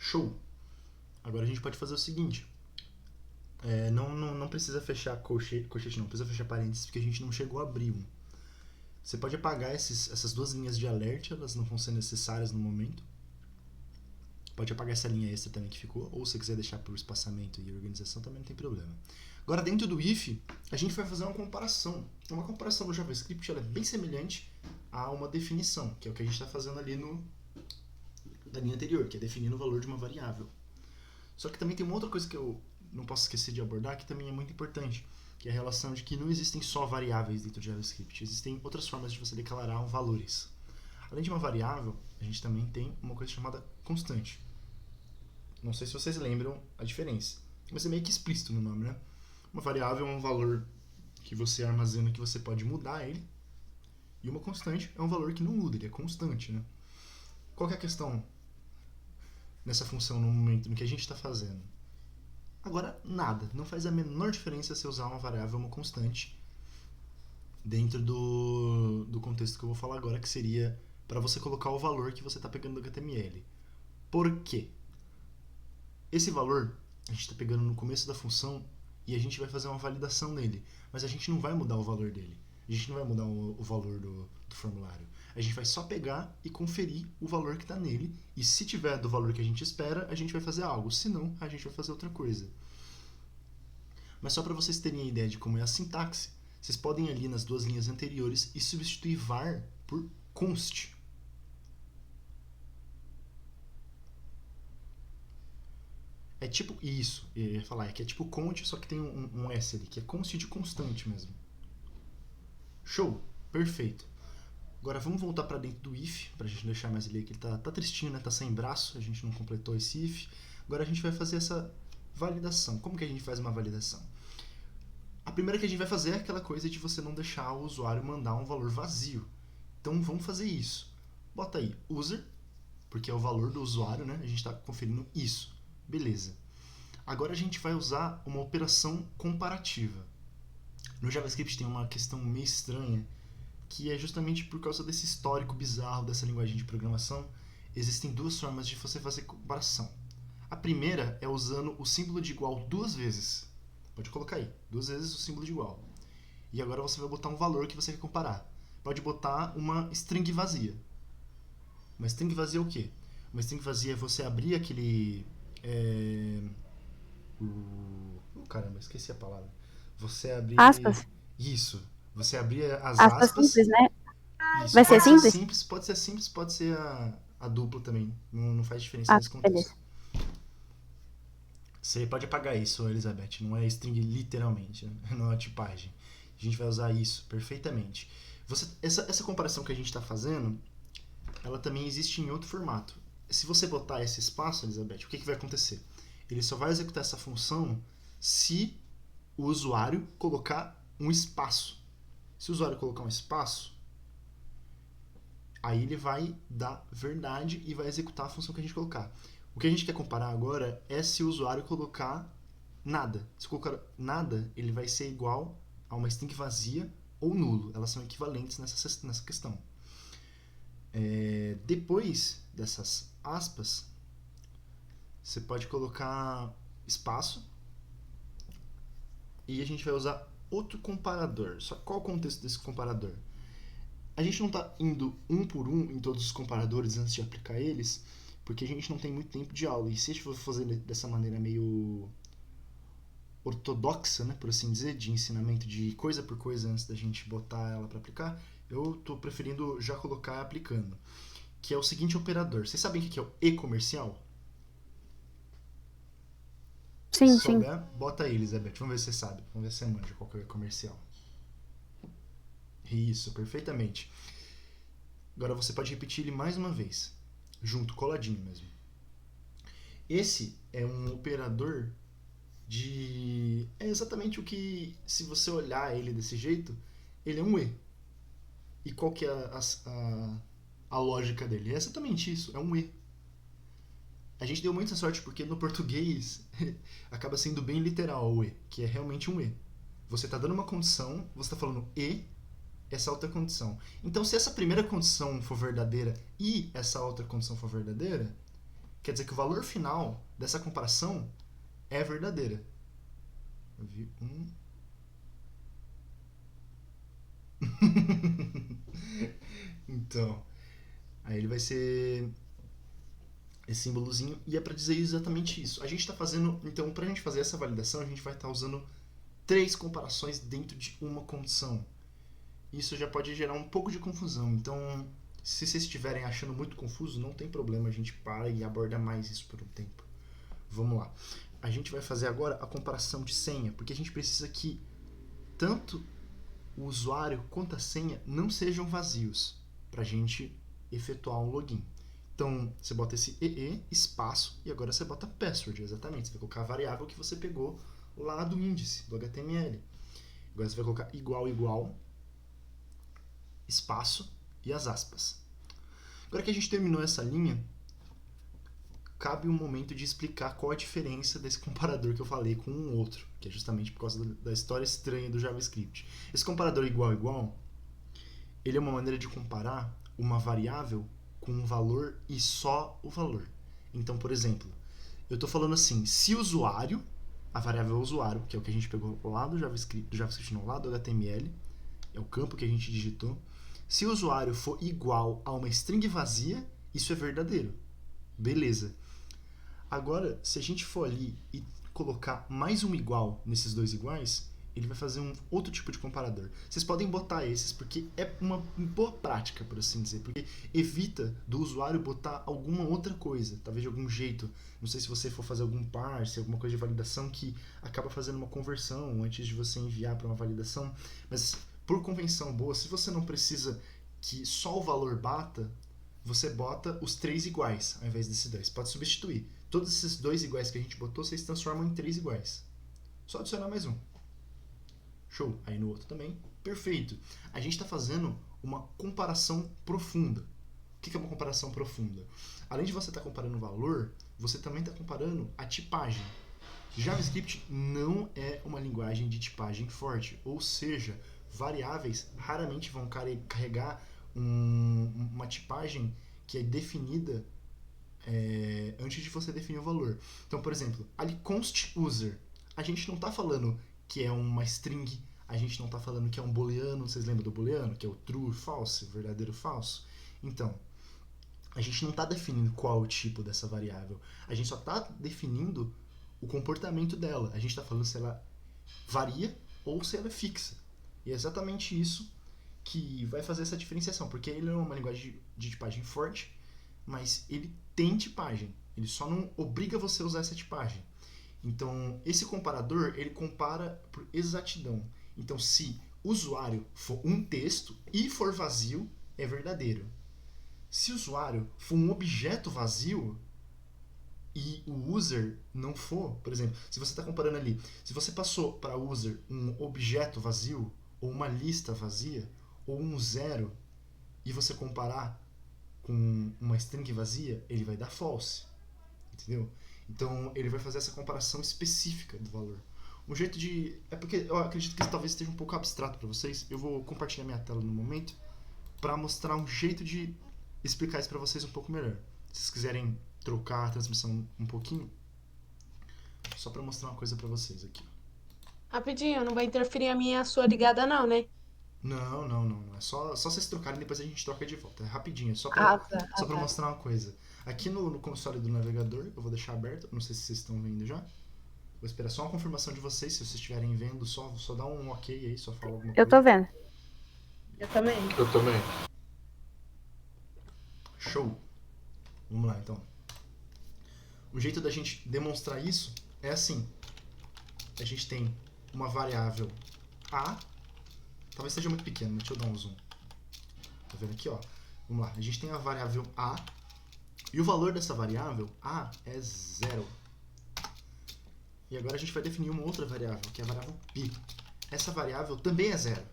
A: Show! Agora a gente pode fazer o seguinte. Não precisa fechar colchete não precisa fechar parênteses, porque a gente não chegou a abrir um. Você pode apagar essas duas linhas de alert, elas não vão ser necessárias no momento. Pode apagar essa linha extra também que ficou, ou se quiser deixar por espaçamento e organização também não tem problema. Agora dentro do if, a gente vai fazer uma comparação. Uma comparação no JavaScript ela é bem semelhante a uma definição, que é o que a gente está fazendo ali na linha anterior, que é definindo o valor de uma variável. Só que também tem uma outra coisa que eu não posso esquecer de abordar, que também é muito importante, que é a relação de que não existem só variáveis dentro de JavaScript, existem outras formas de você declarar valores. Além de uma variável, a gente também tem uma coisa chamada constante. Não sei se vocês lembram a diferença, mas é meio que explícito no nome, né? Uma variável é um valor que você armazena, que você pode mudar ele, e uma constante é um valor que não muda, ele é constante, né? Qual que é a questão nessa função no momento no que a gente está fazendo? Agora, nada. Não faz a menor diferença se usar uma variável ou uma constante dentro do contexto que eu vou falar agora, que seria para você colocar o valor que você está pegando do HTML. Por quê? Esse valor a gente está pegando no começo da função e a gente vai fazer uma validação nele, mas a gente não vai mudar o valor dele. A gente não vai mudar o valor do formulário. A gente vai só pegar e conferir o valor que está nele, e se tiver do valor que a gente espera, a gente vai fazer algo, se não, a gente vai fazer outra coisa. Mas só para vocês terem a ideia de como é a sintaxe, vocês podem ir ali nas duas linhas anteriores e substituir var por const. É tipo isso, eu ia falar, que é tipo const, só que tem um S ali, que é const de constante mesmo. Show, perfeito. Agora vamos voltar para dentro do if, para a gente deixar mais ele aqui. Ele tá tristinho, né? Tá sem braço, a gente não completou esse if. Agora a gente vai fazer essa validação. Como que a gente faz uma validação? A primeira que a gente vai fazer é aquela coisa de você não deixar o usuário mandar um valor vazio. Então vamos fazer isso. Bota aí user, porque é o valor do usuário, né? A gente está conferindo isso. Beleza. Agora a gente vai usar uma operação comparativa. No JavaScript tem uma questão meio estranha, que é justamente por causa desse histórico bizarro dessa linguagem de programação, existem duas formas de você fazer comparação. A primeira é usando o símbolo de igual duas vezes. Pode colocar aí, duas vezes o símbolo de igual. E agora você vai botar um valor que você quer comparar. Pode botar uma string vazia. Uma string vazia é o quê? Uma string vazia é você abrir aquele... Caramba, esqueci a palavra. Você abrir...
C: Aspas?
A: Isso. Você abrir as
C: Aspas
A: aspas.
C: simples, né?
A: Isso.
C: Vai ser simples?
A: Pode ser simples, pode ser a dupla também. Não faz diferença nesse contexto.
C: Beleza.
A: Você pode apagar isso, Elizabeth. Não é string literalmente, né? Não é tipagem. A gente vai usar isso perfeitamente. Essa comparação que a gente está fazendo, ela também existe em outro formato. Se você botar esse espaço, Elizabeth, o que vai acontecer? Ele só vai executar essa função se o usuário colocar um espaço. Se o usuário colocar um espaço, aí ele vai dar verdade e vai executar a função que a gente colocar. O que a gente quer comparar agora é se o usuário colocar nada. Se colocar nada, ele vai ser igual a uma string vazia ou nulo. Elas são equivalentes nessa questão. Depois dessas aspas, você pode colocar espaço e a gente vai usar outro comparador. Só qual o contexto desse comparador? A gente não está indo um por um em todos os comparadores antes de aplicar eles, porque a gente não tem muito tempo de aula. E se a gente for fazer dessa maneira meio ortodoxa, né, por assim dizer, de ensinamento de coisa por coisa antes da gente botar ela para aplicar, eu estou preferindo já colocar aplicando. Que é o seguinte operador. Vocês sabem o que é o e-comercial?
C: Sim,
A: Se
C: sim.
A: souber, bota aí, Elizabeth. Vamos ver se você sabe. Vamos ver se você manja qual que é o e-comercial. Isso, perfeitamente. Agora você pode repetir ele mais uma vez. Junto, coladinho mesmo. Esse é um operador de... É exatamente o que, se você olhar ele desse jeito, ele é um E. E qual que é a lógica dele? É exatamente isso, é um E. A gente deu muita sorte porque no português acaba sendo bem literal o E, que é realmente um E. Você está dando uma condição, você está falando E, essa outra condição. Então, se essa primeira condição for verdadeira e essa outra condição for verdadeira, quer dizer que o valor final dessa comparação é verdadeira. Eu vi Então, aí ele vai ser esse símbolozinho e é para dizer exatamente isso. A gente está fazendo, então, para a gente fazer essa validação, a gente vai estar usando 3 comparações dentro de uma condição. Isso já pode gerar um pouco de confusão. Então, se vocês estiverem achando muito confuso, não tem problema, a gente para e aborda mais isso por um tempo. Vamos lá. A gente vai fazer agora a comparação de senha, porque a gente precisa que tanto o usuário quanto a senha não sejam vazios para a gente efetuar um login. Então, você bota esse EE, espaço, e agora você bota password, exatamente. Você vai colocar a variável que você pegou lá do índice, do HTML. Agora você vai colocar igual, espaço e as aspas. Agora que a gente terminou essa linha, cabe um momento de explicar qual a diferença desse comparador que eu falei com um outro, que é justamente por causa da história estranha do JavaScript. Esse comparador igual, ele é uma maneira de comparar uma variável com um valor e só o valor. Então, por exemplo, eu estou falando assim, se o usuário, a variável usuário, que é o que a gente pegou lá do JavaScript não, lá do HTML, é o campo que a gente digitou, se o usuário for igual a uma string vazia, isso é verdadeiro. Beleza. Agora, se a gente for ali e colocar mais um igual nesses dois iguais, ele vai fazer um outro tipo de comparador. Vocês podem botar esses, porque é uma boa prática, por assim dizer, porque evita do usuário botar alguma outra coisa, talvez de algum jeito. Não sei se você for fazer algum parse, alguma coisa de validação que acaba fazendo uma conversão antes de você enviar para uma validação, mas por convenção boa, se você não precisa que só o valor bata, você bota os 3 iguais ao invés desses 2. Pode substituir. Todos esses 2 iguais que a gente botou, vocês transformam em 3 iguais. Só adicionar mais um. Show. Aí no outro também. Perfeito. A gente está fazendo uma comparação profunda. O que é uma comparação profunda? Além de você estar comparando o valor, você também está comparando a tipagem. JavaScript não é uma linguagem de tipagem forte. Ou seja, variáveis raramente vão carregar uma tipagem que é definida antes de você definir o valor. Então, por exemplo, ali const user, a gente não está falando que é uma string, a gente não está falando que é um booleano, vocês lembram do booleano, que é o true, false, verdadeiro, falso? Então, a gente não está definindo qual o tipo dessa variável, a gente só está definindo o comportamento dela, a gente está falando se ela varia ou se ela é fixa. E é exatamente isso que vai fazer essa diferenciação, porque ele é uma linguagem de tipagem forte, mas ele tem tipagem, ele só não obriga você a usar essa tipagem. Então, esse comparador, ele compara por exatidão. Então, se o usuário for um texto e for vazio, é verdadeiro. Se o usuário for um objeto vazio e o user não for, por exemplo, se você está comparando ali, se você passou para o user um objeto vazio, ou uma lista vazia, ou um zero, e você comparar com uma string vazia, ele vai dar false. Entendeu? Então, ele vai fazer essa comparação específica do valor. Um jeito de... É porque eu acredito que isso talvez esteja um pouco abstrato para vocês. Eu vou compartilhar minha tela no momento para mostrar um jeito de explicar isso para vocês um pouco melhor. Se vocês quiserem trocar a transmissão um pouquinho, só para mostrar uma coisa para vocês aqui.
E: Rapidinho, não vai interferir a minha e a sua ligada não, né?
A: Não. É só vocês trocarem e depois a gente troca de volta. É rapidinho, só
E: Ah,
A: pra,
E: tá.
A: só pra mostrar uma coisa. Aqui no console do navegador, eu vou deixar aberto. Não sei se vocês estão vendo já. Vou esperar só uma confirmação de vocês. Se vocês estiverem vendo, só dá um ok aí, só fala alguma coisa.
C: Eu tô vendo.
E: Eu também.
D: Eu também.
A: Show! Vamos lá, então. O jeito da gente demonstrar isso é assim. A gente tem uma variável A. Talvez seja muito pequeno, deixa eu dar um zoom. Tá vendo aqui, ó? Vamos lá. A gente tem a variável A. E o valor dessa variável A é 0. E agora a gente vai definir uma outra variável, que é a variável π. Essa variável também é 0.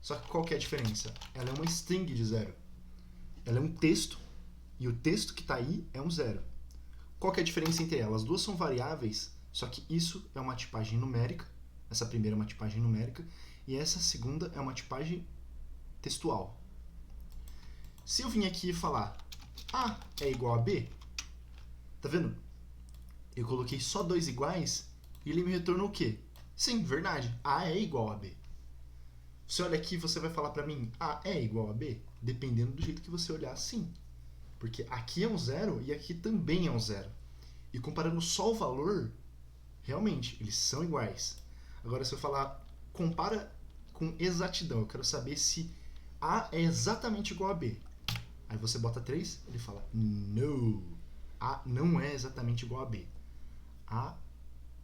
A: Só que qual que é a diferença? Ela é uma string de 0. Ela é um texto, e o texto que está aí é um 0. Qual que é a diferença entre elas? As duas são variáveis, só que isso é uma tipagem numérica. Essa primeira é uma tipagem numérica, e essa segunda é uma tipagem textual. Se eu vim aqui e falar A é igual a B, tá vendo? Eu coloquei só dois iguais e ele me retornou o quê? Sim, verdade, A é igual a B. Você olha aqui e você vai falar pra mim, A é igual a B? Dependendo do jeito que você olhar, sim. Porque aqui é um 0 e aqui também é um 0. E comparando só o valor, realmente, eles são iguais. Agora, se eu falar, compara com exatidão, eu quero saber se A é exatamente igual a B. Aí você bota 3, ele fala, no, A não é exatamente igual a B. A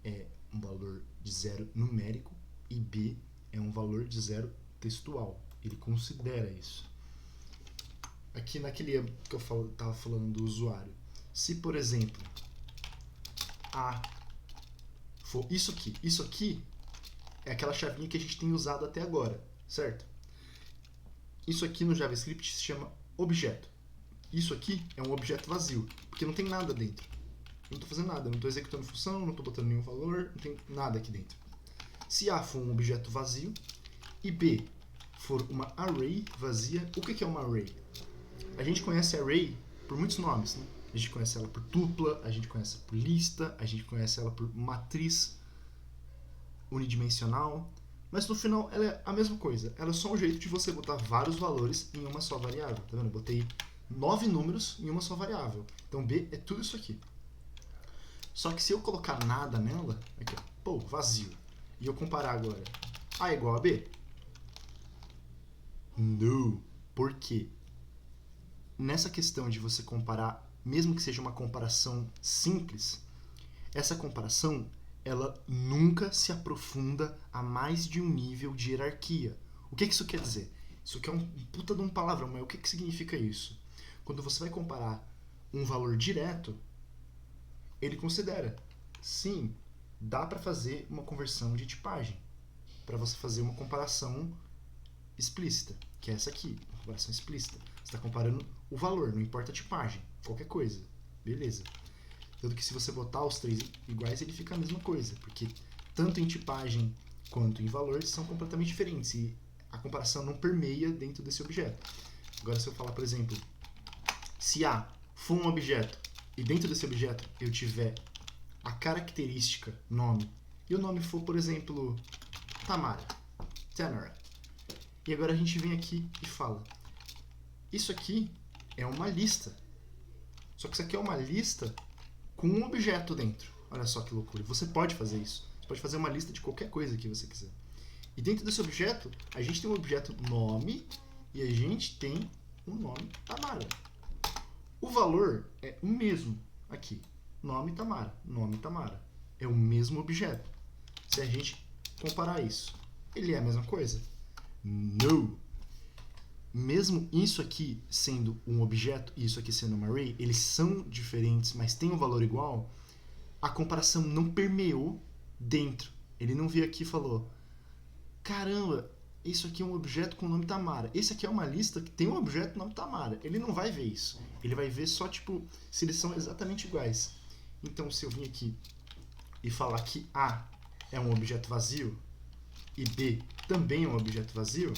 A: é um valor de 0 numérico e B é um valor de 0 textual. Ele considera isso. Aqui naquele que eu estava falando do usuário. Se, por exemplo, A for isso aqui é aquela chavinha que a gente tem usado até agora, certo? Isso aqui no JavaScript se chama objeto. Isso aqui é um objeto vazio, porque não tem nada dentro. Eu não estou fazendo nada, não estou executando função, não estou botando nenhum valor, não tem nada aqui dentro. Se A for um objeto vazio e B for uma array vazia, o que é uma array? A gente conhece array por muitos nomes, né? A gente conhece ela por tupla, a gente conhece ela por lista, a gente conhece ela por matriz unidimensional, mas no final ela é a mesma coisa. Ela é só um jeito de você botar vários valores em uma só variável. Tá vendo? Eu botei 9 números em uma só variável. Então B é tudo isso aqui. Só que se eu colocar nada nela, aqui ó, pô, vazio, e eu comparar agora A é igual a B? Não. Por quê? Nessa questão de você comparar, mesmo que seja uma comparação simples, essa comparação ela nunca se aprofunda a mais de um nível de hierarquia. O que isso quer dizer? Isso aqui é um puta de um palavrão, mas o que significa isso? Quando você vai comparar um valor direto, ele considera, sim, dá para fazer uma conversão de tipagem, para você fazer uma comparação explícita, que é essa aqui, uma comparação explícita. Você está comparando o valor, não importa a tipagem, qualquer coisa, beleza. Tanto que se você botar os três iguais, ele fica a mesma coisa, porque tanto em tipagem quanto em valor são completamente diferentes, e a comparação não permeia dentro desse objeto. Agora, se eu falar, por exemplo, se A for um objeto e dentro desse objeto eu tiver a característica nome e o nome for, por exemplo, Tamara, e agora a gente vem aqui e fala, isso aqui é uma lista, só que isso aqui é uma lista com um objeto dentro. Olha só que loucura, você pode fazer isso, você pode fazer uma lista de qualquer coisa que você quiser. E dentro desse objeto, a gente tem um objeto nome e a gente tem um nome Tamara. O valor é o mesmo aqui. Nome Tamara. É o mesmo objeto. Se a gente comparar isso, ele é a mesma coisa? Não! Mesmo isso aqui sendo um objeto e isso aqui sendo uma array, eles são diferentes, mas têm um valor igual, a comparação não permeou dentro. Ele não veio aqui e falou, caramba, isso aqui é um objeto com o nome Tamara. Esse aqui é uma lista que tem um objeto com o nome Tamara. Ele não vai ver isso. Ele vai ver só, tipo, se eles são exatamente iguais. Então, se eu vim aqui e falar que A é um objeto vazio e B também é um objeto vazio,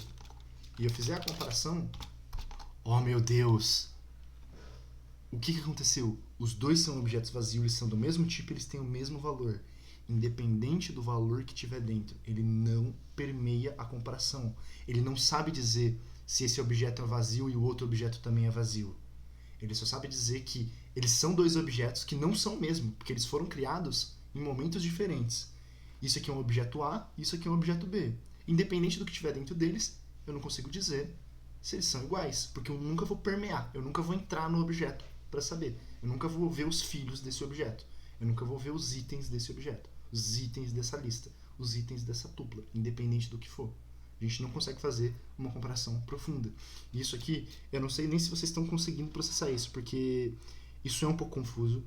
A: e eu fizer a comparação, oh meu Deus! O que aconteceu? Os dois são objetos vazios, eles são do mesmo tipo, eles têm o mesmo valor. Independente do valor que tiver dentro, ele não permeia a comparação. Ele não sabe dizer se esse objeto é vazio e o outro objeto também é vazio. Ele só sabe dizer que eles são dois objetos que não são mesmo, porque eles foram criados em momentos diferentes. Isso aqui é um objeto A, isso aqui é um objeto B. Independente do que tiver dentro deles, eu não consigo dizer se eles são iguais, porque eu nunca vou permear, eu nunca vou entrar no objeto para saber. Eu nunca vou ver os filhos desse objeto. Eu nunca vou ver os itens desse objeto. Os itens dessa lista, os itens dessa tupla, independente do que for. A gente não consegue fazer uma comparação profunda. E isso aqui, eu não sei nem se vocês estão conseguindo processar isso, porque isso é um pouco confuso.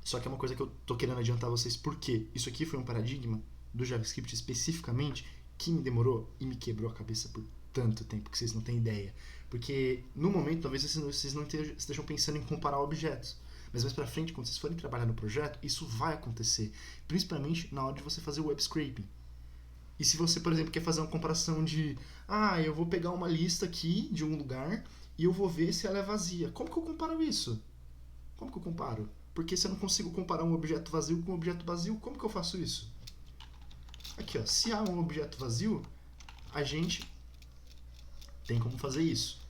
A: Só que é uma coisa que eu tô querendo adiantar a vocês, porque isso aqui foi um paradigma do JavaScript especificamente que me demorou e me quebrou a cabeça por tanto tempo que vocês não têm ideia. Porque no momento, talvez vocês não estejam pensando em comparar objetos. Mas mais pra frente, quando vocês forem trabalhar no projeto, isso vai acontecer. Principalmente na hora de você fazer o web scraping. E se você, por exemplo, quer fazer uma comparação de eu vou pegar uma lista aqui de um lugar e eu vou ver se ela é vazia. Como que eu comparo isso? Como que eu comparo? Porque se eu não consigo comparar um objeto vazio com um objeto vazio, como que eu faço isso? Aqui, ó, se há um objeto vazio, a gente tem como fazer isso.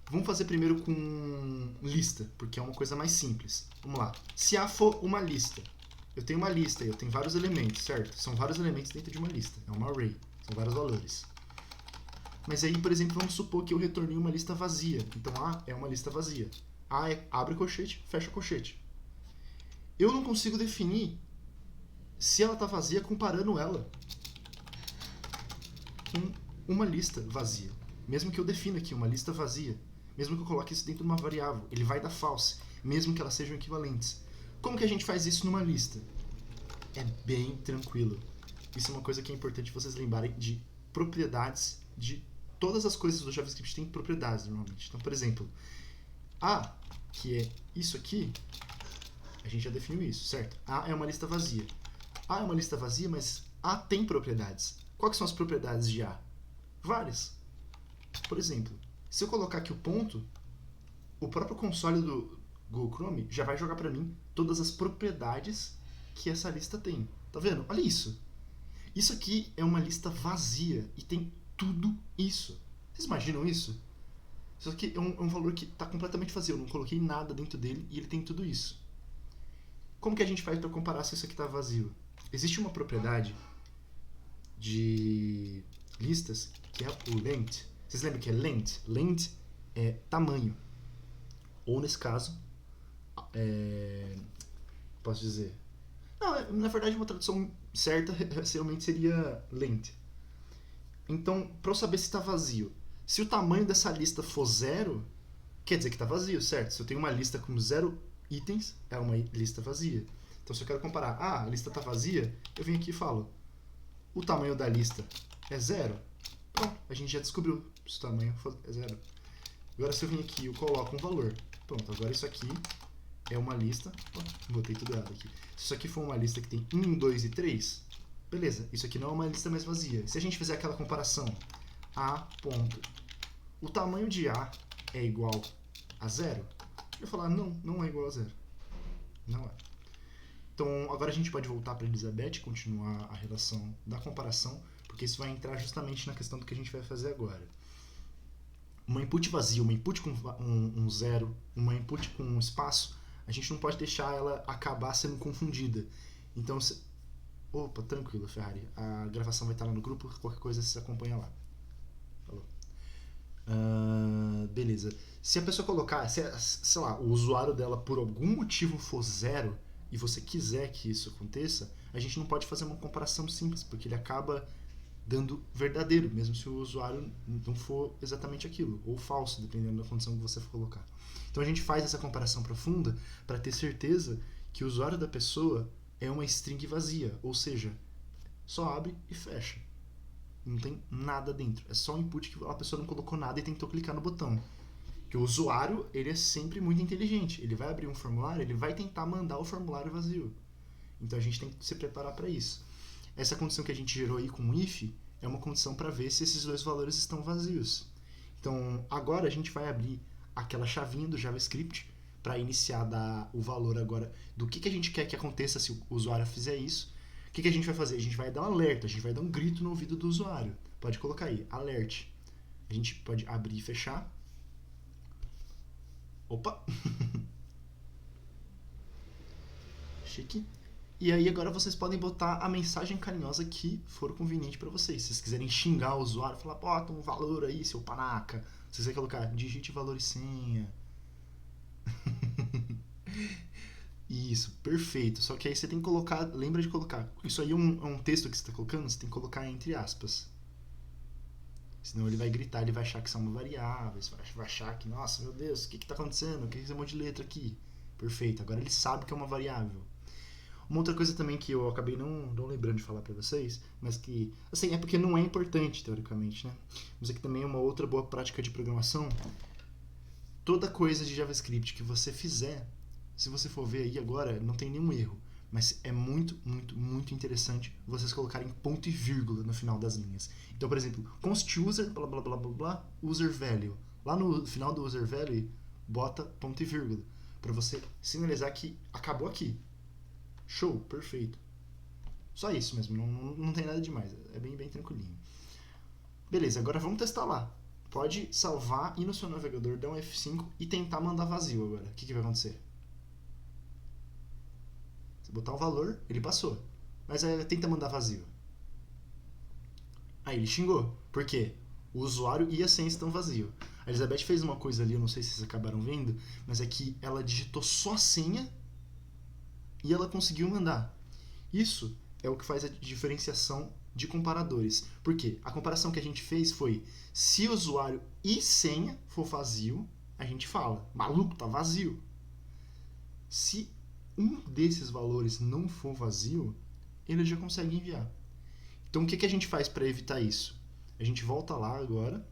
A: Vamos fazer primeiro com lista, porque é uma coisa mais simples. Vamos lá. Se A for uma lista, eu tenho uma lista e eu tenho vários elementos, certo? São vários elementos dentro de uma lista. É uma array. São vários valores. Mas aí, por exemplo, vamos supor que eu retornei uma lista vazia. Então A é uma lista vazia. A é abre colchete, fecha colchete. Eu não consigo definir se ela está vazia comparando ela com uma lista vazia. Mesmo que eu defina aqui uma lista vazia, mesmo que eu coloque isso dentro de uma variável, ele vai dar false, mesmo que elas sejam equivalentes. Como que a gente faz isso numa lista? É bem tranquilo. Isso é uma coisa que é importante vocês lembrarem de propriedades de todas as coisas do JavaScript têm propriedades normalmente. Então, por exemplo, A, que é isso aqui, a gente já definiu isso, certo? A é uma lista vazia. A é uma lista vazia, mas A tem propriedades. Quais são as propriedades de A? Várias. Por exemplo, se eu colocar aqui o ponto, o próprio console do Google Chrome já vai jogar para mim todas as propriedades que essa lista tem. Tá vendo? Olha isso. Isso aqui é uma lista vazia e tem tudo isso. Vocês imaginam isso? Isso aqui é um valor que está completamente vazio. Eu não coloquei nada dentro dele e ele tem tudo isso. Como que a gente faz para comparar se isso aqui está vazio? Existe uma propriedade de listas que é o length. Vocês lembram que é length? Length é tamanho. Ou nesse caso, posso dizer... Não, na verdade uma tradução certa realmente seria length. Então, para eu saber se está vazio, se o tamanho dessa lista for 0, quer dizer que está vazio, certo? Se eu tenho uma lista com 0 itens, é uma lista vazia. Então, se eu quero comparar, a lista está vazia, eu venho aqui e falo, o tamanho da lista é 0. Pronto, a gente já descobriu se o tamanho é 0. Agora, se eu vim aqui e eu coloco um valor, pronto, agora isso aqui é uma lista, botei tudo errado aqui. Se isso aqui for uma lista que tem 1, 2 e 3, beleza, isso aqui não é uma lista mais vazia. Se a gente fizer aquela comparação, A ponto, o tamanho de A é igual a 0? Ele vai falar, não, não é igual a 0. Não é. Então, agora a gente pode voltar para Elizabeth e continuar a relação da comparação, porque isso vai entrar justamente na questão do que a gente vai fazer agora. Uma input vazia, uma input com um 0, uma input com um espaço, a gente não pode deixar ela acabar sendo confundida. Então, opa, tranquilo, Ferrari. A gravação vai estar lá no grupo, qualquer coisa você acompanha lá. Falou. Beleza. Se a pessoa colocar, sei lá, o usuário dela por algum motivo for 0 e você quiser que isso aconteça, a gente não pode fazer uma comparação simples, porque ele acaba dando verdadeiro, mesmo se o usuário não for exatamente aquilo, ou falso, dependendo da condição que você for colocar. Então a gente faz essa comparação profunda para ter certeza que o usuário da pessoa é uma string vazia, ou seja, só abre e fecha. Não tem nada dentro, é só um input que a pessoa não colocou nada e tentou clicar no botão. Que o usuário, ele é sempre muito inteligente, ele vai abrir um formulário, ele vai tentar mandar o formulário vazio. Então a gente tem que se preparar para isso. Essa condição que a gente gerou aí com o if é uma condição para ver se esses dois valores estão vazios. Então agora a gente vai abrir aquela chavinha do JavaScript para iniciar o valor agora do que a gente quer que aconteça se o usuário fizer isso. O que a gente vai fazer? A gente vai dar um alerta, a gente vai dar um grito no ouvido do usuário. Pode colocar aí, alert. A gente pode abrir e fechar. Opa! Chique. E aí agora vocês podem botar a mensagem carinhosa que for conveniente para vocês. Se vocês quiserem xingar o usuário, falar, bota um valor aí, seu panaca. Se vocês querem colocar, digite valor e senha. Isso, perfeito. Só que aí você tem que colocar, lembra de colocar. Isso aí é um texto que você está colocando, você tem que colocar entre aspas. Senão ele vai gritar, ele vai achar que são uma variável, vai achar que, nossa, meu Deus, o que está acontecendo? O que é esse monte de letra aqui? Perfeito, agora ele sabe que é uma variável. Uma outra coisa também que eu acabei não lembrando de falar pra vocês, mas que, assim, é porque não é importante, teoricamente, né? Mas aqui também é uma outra boa prática de programação. Toda coisa de JavaScript que você fizer, se você for ver aí agora, não tem nenhum erro. Mas é muito, muito, muito interessante vocês colocarem ponto e vírgula no final das linhas. Então, por exemplo, const user, blá, blá, blá, blá, blá, user value. Lá no final do user value, bota ponto e vírgula, para você sinalizar que acabou aqui. Show, perfeito. Só isso mesmo, não tem nada demais, é bem tranquilinho. Beleza, agora vamos testar lá. Pode salvar, ir no seu navegador, dar um F5 e tentar mandar vazio agora. O que vai acontecer? Você botar um valor, ele passou. Mas tenta mandar vazio. Aí ele xingou. Por quê? O usuário e a senha estão vazios. A Elizabeth fez uma coisa ali, eu não sei se vocês acabaram vendo, mas é que ela digitou só a senha e ela conseguiu mandar. Isso é o que faz a diferenciação de comparadores. Por quê? A comparação que a gente fez foi, se o usuário e senha for vazio, a gente fala, maluco, tá vazio. Se um desses valores não for vazio, ele já consegue enviar. Então o que a gente faz para evitar isso? A gente volta lá agora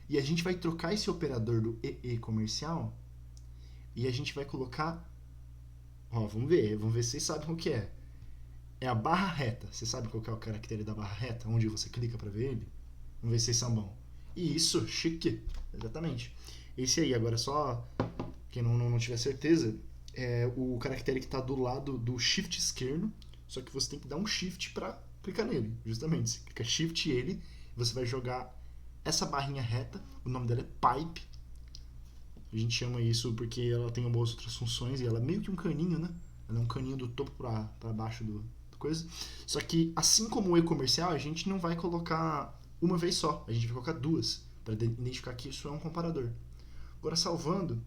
A: e a gente vai trocar esse operador do EE comercial e a gente vai colocar, vamos ver se vocês sabem o que é. É a barra reta. Você sabe qual que é o caractere da barra reta? Onde você clica para ver ele? Vamos ver se vocês são bons. Isso, chique. Exatamente. Esse aí, agora só quem não tiver certeza, é o caractere que está do lado do shift esquerdo, só que você tem que dar um shift para clicar nele, justamente. Você clica shift e ele, você vai jogar essa barrinha reta, o nome dela é pipe. A gente chama isso porque ela tem algumas outras funções e ela é meio que um caninho, né? Ela é um caninho do topo para baixo do coisa. Só que, assim como o e-comercial, a gente não vai colocar uma vez só, a gente vai colocar duas, para identificar que isso é um comparador. Agora, salvando,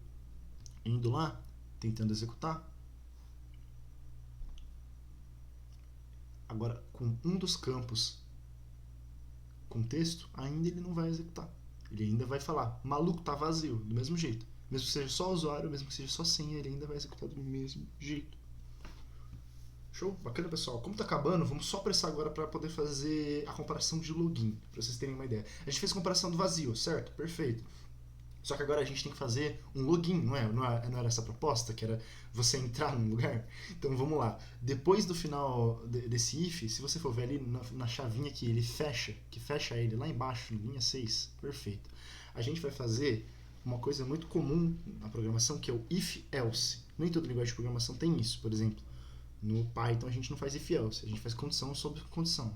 A: indo lá, tentando executar. Agora, com um dos campos com texto, ainda ele não vai executar. Ele ainda vai falar, maluco, tá vazio, do mesmo jeito. Mesmo que seja só usuário, mesmo que seja só senha, ele ainda vai executar do mesmo jeito. Show? Bacana, pessoal. Como tá acabando, vamos só pressar agora para poder fazer a comparação de login, para vocês terem uma ideia. A gente fez a comparação do vazio, certo? Perfeito. Só que agora a gente tem que fazer um login, não era essa a proposta, que era você entrar num lugar? Então vamos lá. Depois do final desse if, se você for ver ali na chavinha que fecha ele lá embaixo, em linha 6, perfeito. A gente vai fazer uma coisa muito comum na programação que é o if-else. Nem toda linguagem de programação tem isso. Por exemplo, no Python a gente não faz if-else, a gente faz condição sobre condição.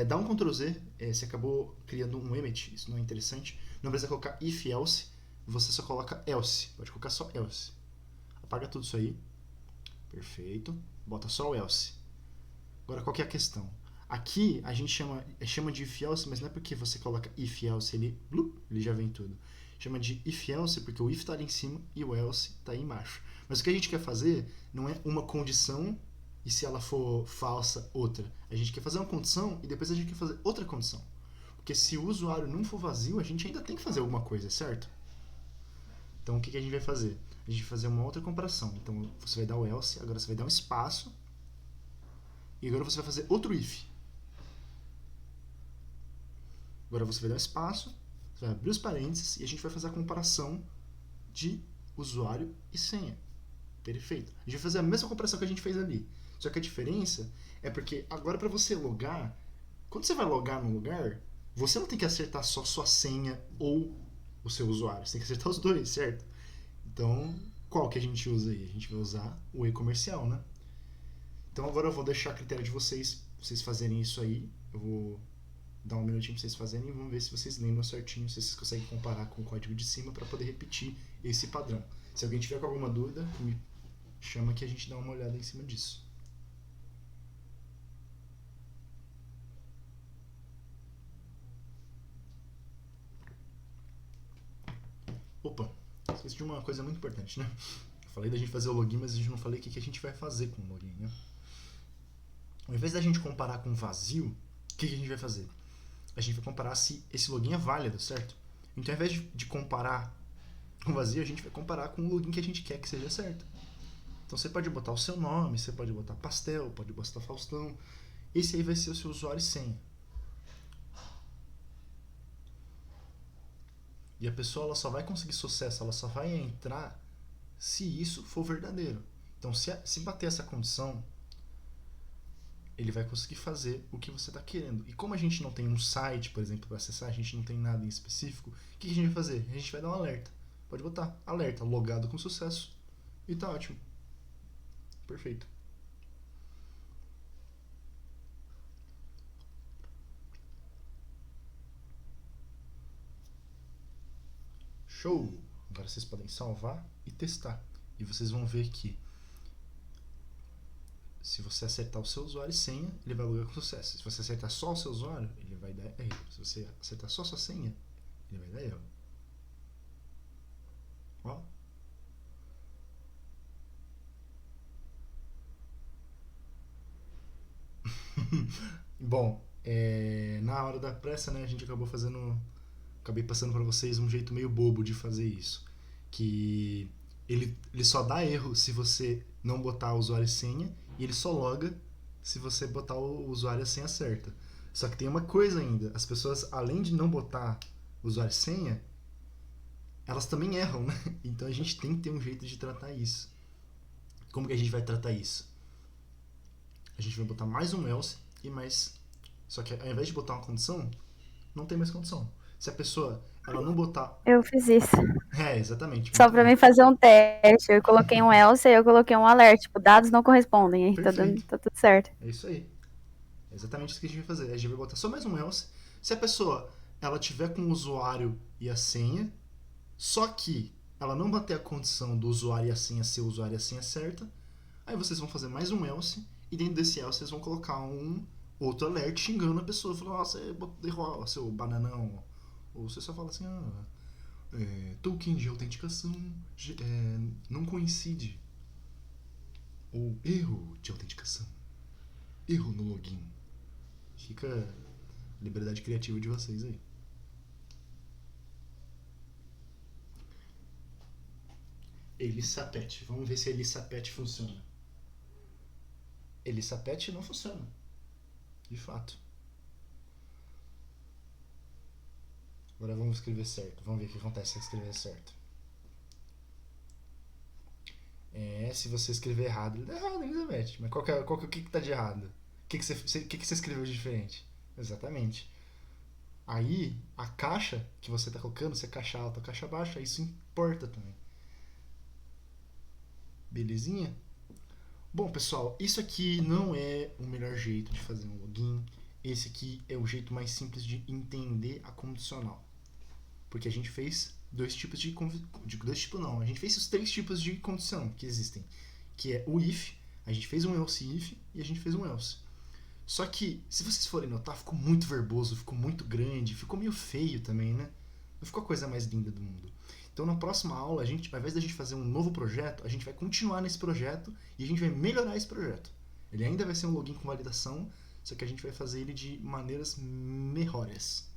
A: Dá um Ctrl Z, você acabou criando um emmet, isso não é interessante. Não precisa colocar if-else, você só coloca else. Pode colocar só else. Apaga tudo isso aí. Perfeito. Bota só o else. Agora, qual que é a questão? Aqui a gente chama de if-else, mas não é porque você coloca if-else, ele já vem tudo. Chama de if-else porque o if está ali em cima e o else está aí embaixo. Mas o que a gente quer fazer não é uma condição e se ela for falsa, outra. A gente quer fazer uma condição e depois a gente quer fazer outra condição. Porque se o usuário não for vazio, a gente ainda tem que fazer alguma coisa, certo? Então o que a gente vai fazer? A gente vai fazer uma outra comparação. Então você vai dar o else, agora você vai dar um espaço e agora você vai fazer outro if. Agora você vai dar um espaço, você vai abrir os parênteses e a gente vai fazer a comparação de usuário e senha. Perfeito. A gente vai fazer a mesma comparação que a gente fez ali. Só que a diferença é porque agora para você logar, quando você vai logar num lugar, você não tem que acertar só sua senha ou o seu usuário. Você tem que acertar os dois, certo? Então, qual que a gente usa aí? A gente vai usar o e-comercial, né? Então agora eu vou deixar a critério de vocês fazerem isso aí. Eu vou dar um minutinho pra vocês fazerem e vamos ver se vocês lembram certinho, se vocês conseguem comparar com o código de cima para poder repetir esse padrão. Se alguém tiver com alguma dúvida, me chama que a gente dá uma olhada em cima disso. Opa, esqueci de uma coisa muito importante, né? Eu falei da gente fazer o login, mas a gente não falei o que a gente vai fazer com o login, né? Ao invés da gente comparar com vazio, o que a gente vai fazer? A gente vai comparar se esse login é válido, certo? Então, ao invés de comparar com vazio, a gente vai comparar com o login que a gente quer que seja certo. Então, você pode botar o seu nome, você pode botar Pastel, pode botar Faustão. Esse aí vai ser o seu usuário e senha. E a pessoa ela só vai conseguir sucesso, ela só vai entrar se isso for verdadeiro. Então, se bater essa condição, ele vai conseguir fazer o que você está querendo. E como a gente não tem um site, por exemplo, para acessar, a gente não tem nada em específico, o que a gente vai fazer? A gente vai dar um alerta. Pode botar alerta, logado com sucesso. E tá ótimo. Perfeito. Show! Agora vocês podem salvar e testar. E vocês vão ver que se você acertar o seu usuário e senha, ele vai logar com sucesso. Se você acertar só o seu usuário, ele vai dar erro. Se você acertar só a sua senha, ele vai dar erro. Ó. Bom, na hora da pressa, né, a gente acabei passando para vocês um jeito meio bobo de fazer isso. Que ele só dá erro se você não botar o usuário e senha, e ele só loga se você botar o usuário e a senha certa. Só que tem uma coisa ainda, as pessoas, além de não botar o usuário e senha, elas também erram, né? Então a gente tem que ter um jeito de tratar isso. Como que a gente vai tratar isso? A gente vai botar mais um else e mais... Só que ao invés de botar uma condição, não tem mais condição. Se a pessoa ela não botar...
C: Eu fiz isso.
A: Exatamente.
C: Só pra mim fazer um teste. Eu coloquei um else e eu coloquei um alert. Tipo, dados não correspondem. Aí tá tudo certo.
A: É isso aí. É exatamente isso que a gente vai fazer. A gente vai botar só mais um else. Se a pessoa ela tiver com o usuário e a senha, só que ela não bater a condição do usuário e a senha ser o usuário e a senha certa, aí vocês vão fazer mais um else e dentro desse else vocês vão colocar um outro alert xingando a pessoa. Falando, você errou, seu bananão. Ou você só fala assim, token de autenticação não coincide. Ou erro de autenticação. Erro no login. Fica a liberdade criativa de vocês aí. Elisapet. Vamos ver se Elisapet funciona. Elisapet não funciona. De fato. Agora vamos escrever certo. Vamos ver o que acontece se escrever certo. Se você escrever errado, ele dá errado, Elizabeth. Mas o que tá de errado? O que você escreveu de diferente? Exatamente. Aí, a caixa que você tá colocando, se é caixa alta ou caixa baixa, isso importa também. Belezinha? Bom, pessoal, isso aqui não é o melhor jeito de fazer um login. Esse aqui é o jeito mais simples de entender a condicional. Porque a gente fez dois tipos de... Dois tipos não, a gente fez os 3 tipos de condição que existem. Que é o if, a gente fez um else if e a gente fez um else. Só que, se vocês forem notar, ficou muito verboso, ficou muito grande, ficou meio feio também, né? Não ficou a coisa mais linda do mundo. Então, na próxima aula, a gente, ao invés da gente fazer um novo projeto, a gente vai continuar nesse projeto e a gente vai melhorar esse projeto. Ele ainda vai ser um login com validação, só que a gente vai fazer ele de maneiras melhores.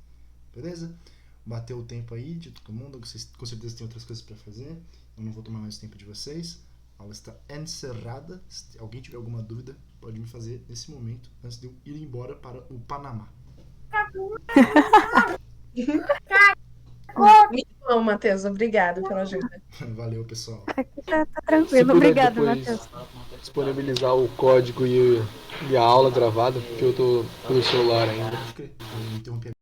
A: Beleza? Bateu o tempo aí de todo mundo, vocês com certeza têm outras coisas para fazer, eu não vou tomar mais tempo de vocês. A aula está encerrada. Se alguém tiver alguma dúvida, pode me fazer nesse momento, antes de eu ir embora para o Panamá.
E: Muito bom, Matheus. Obrigada pela ajuda.
A: Valeu, pessoal.
C: Aqui tá
F: Se
C: tranquilo.
F: puder
C: Obrigada,
F: depois
C: Matheus.
F: disponibilizar o código e a aula gravada, porque eu tô pelo celular ainda.
A: Pode crer. Eu interrompi a